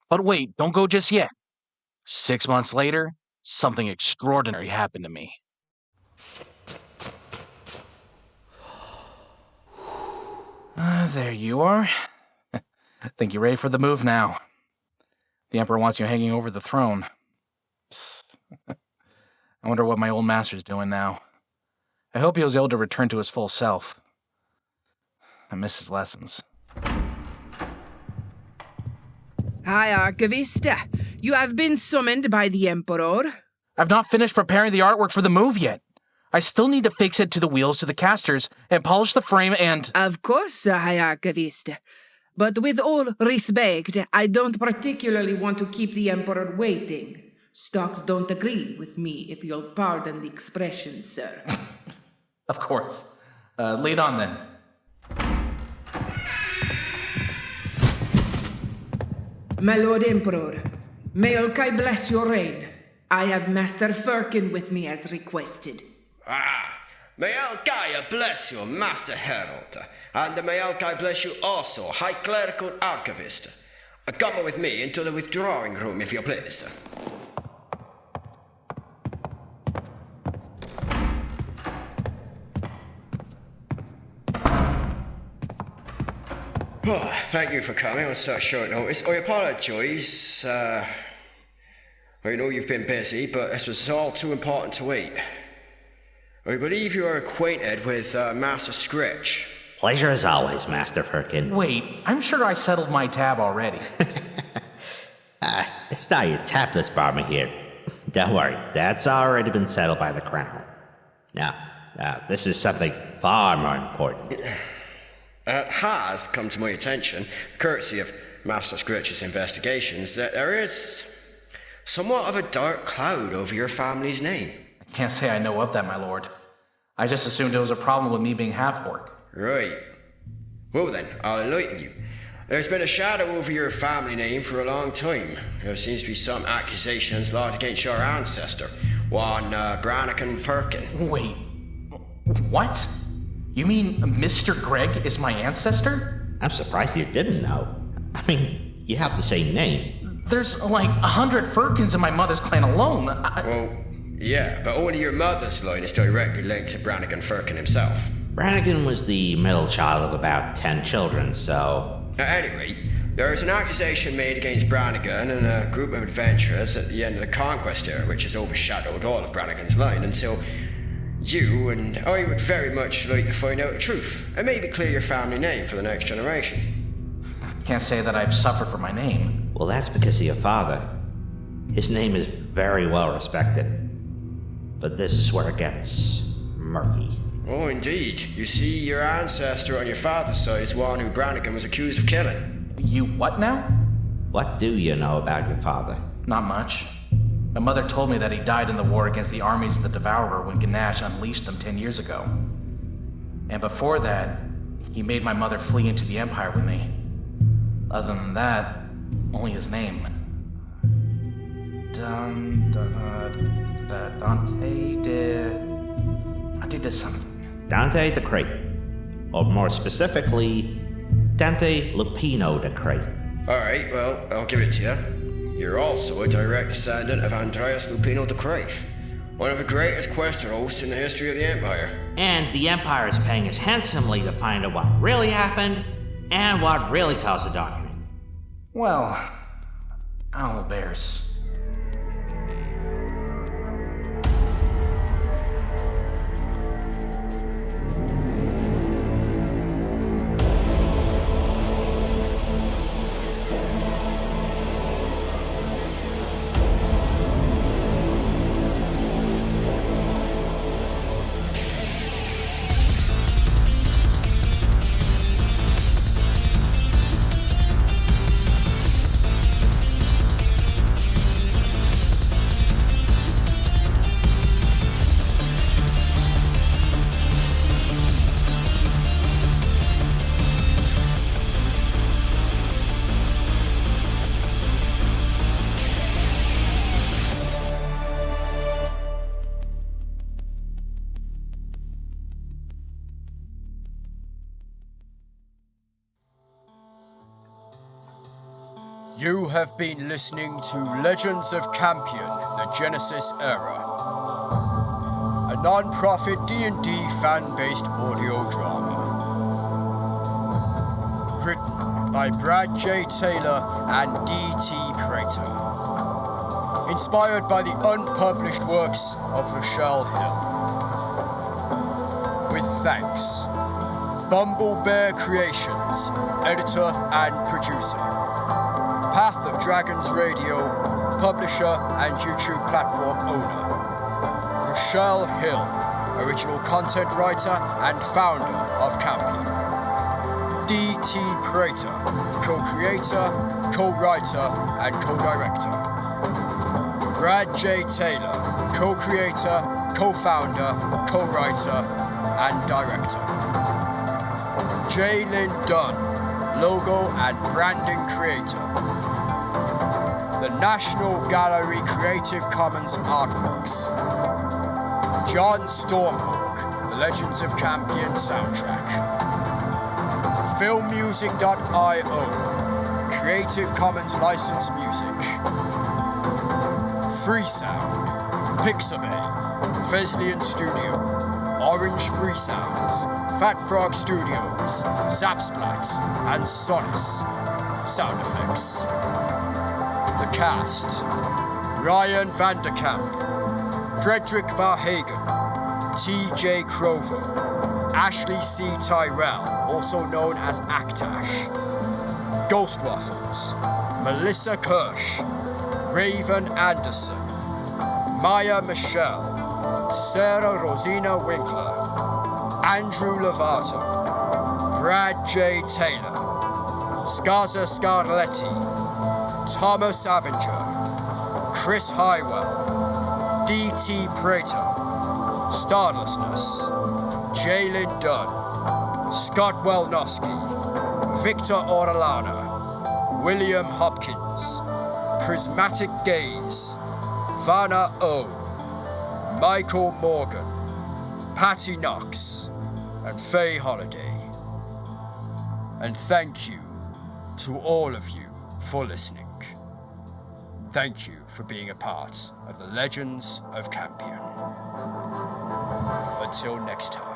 But wait, don't go just yet. 6 months later, something extraordinary happened to me. There you are. Think you're ready for the move now. The Emperor wants you hanging over the throne. I wonder what my old master's doing now. I hope he was able to return to his full self. I miss his lessons. Hi, Archivist. You have been summoned by the Emperor. I've not finished preparing the artwork for the move yet. I still need to fix it to the wheels to the casters and polish the frame and... Of course, High Archivist. But with all respect, I don't particularly want to keep the Emperor waiting. Stocks don't agree with me, if you'll pardon the expression, sir. Of course. Lead on then. My Lord Emperor, may Olkai bless your reign. I have Master Firkin with me as requested. May Olkai bless you, Master Herald, and may Olkai bless you also, High Clerical Archivist. Come with me into the withdrawing room, if you please. Oh, thank you for coming on such short notice. I apologise. I know you've been busy, but this was all too important to wait. I believe you are acquainted with Master Scritch. Pleasure as always, Master Firkin. Wait, I'm sure I settled my tab already. It's not your tabless barman here. Don't worry, that's already been settled by the Crown. Now, this is something far more important. It has come to my attention, courtesy of Master Scritch's investigations, that there is somewhat of a dark cloud over your family's name. I can't say I know of that, my lord. I just assumed it was a problem with me being half-orc. Right. Well then, I'll enlighten you. There's been a shadow over your family name for a long time. There seems to be some accusations lodged against your ancestor, one Brannigan Firkin. Wait, what? You mean Mr. Greg is my ancestor? I'm surprised you didn't know. I mean, you have the same name. There's like 100 Firkins in my mother's clan alone. Well, yeah, but only your mother's line is directly linked to Brannigan Firkin himself. Brannigan was the middle child of about 10 children, so... At any rate, there is an accusation made against Brannigan and a group of adventurers at the end of the Conquest era, which has overshadowed all of Brannigan's line until... You and I would very much like to find out the truth, and maybe clear your family name for the next generation. Can't say that I've suffered for my name. Well, that's because of your father. His name is very well respected. But this is where it gets murky. Oh, indeed. You see, your ancestor on your father's side is one who Brannigan was accused of killing. You what now? What do you know about your father? Not much. My mother told me that he died in the war against the armies of the Devourer when Ganache unleashed them 10 years ago. And before that, he made my mother flee into the Empire with me. Other than that, only his name. Dante de did something. Dante Decree. Or more specifically, Dante Lupino Decree. Alright, well, I'll give it to you. You're also a direct descendant of Andreas Lupino Decree, one of the greatest quest hosts in the history of the Empire. And the Empire is paying us handsomely to find out what really happened and what really caused the document. Well, owlbears. You have been listening to Legends of Khampiohn, the Genesis Era, a non-profit D&D fan-based audio drama. Written by Brad J. Taylor and D.T. Prater. Inspired by the unpublished works of Ruechelle Hill. With thanks, Bumblebear Creations, editor and producer. Path of Dragons Radio, publisher and YouTube platform owner. Ruechelle Hill, original content writer and founder of Khampiohn. D.T. Prater, co-creator, co-writer and co-director. Brad J. Taylor, co-creator, co-founder, co-writer and director. J. Lynn Dunn, logo and branding creator. The National Gallery Creative Commons artworks. John Stormhawk, the Legends of Khampiohn soundtrack. Filmmusic.io, Creative Commons licensed music. Freesound, Pixabay, Fesliyan Studio, Orange Free Sounds, Fat Frog Studios, Zapsplat, and Sonis. Sound effects. The cast: Ryan Vanderkamp, Frederick Verhagen, T.J. CROVO, Ashley C. Tyrell, also known as ACTASH, GHOSTWAFFLES, Melissa KERSH, Raven Anderson, Maya Michelle, Sarah Rosina Winkler, Andrew LOVATO, Brad J. Taylor, SCAZZA SCARLETTI, Thomas Avenger, Chris Highwell, D.T. Prater, Starlessness, Jaylin Dunn, Scott Welnoski, Victor Orellana, William Hopkins, Prismatic Gaze, VANNAH OH, Michael Morgan, Patty Knox, and Faye Holiday. And thank you to all of you for listening. Thank you for being a part of the Legends of Khampiohn. Until next time.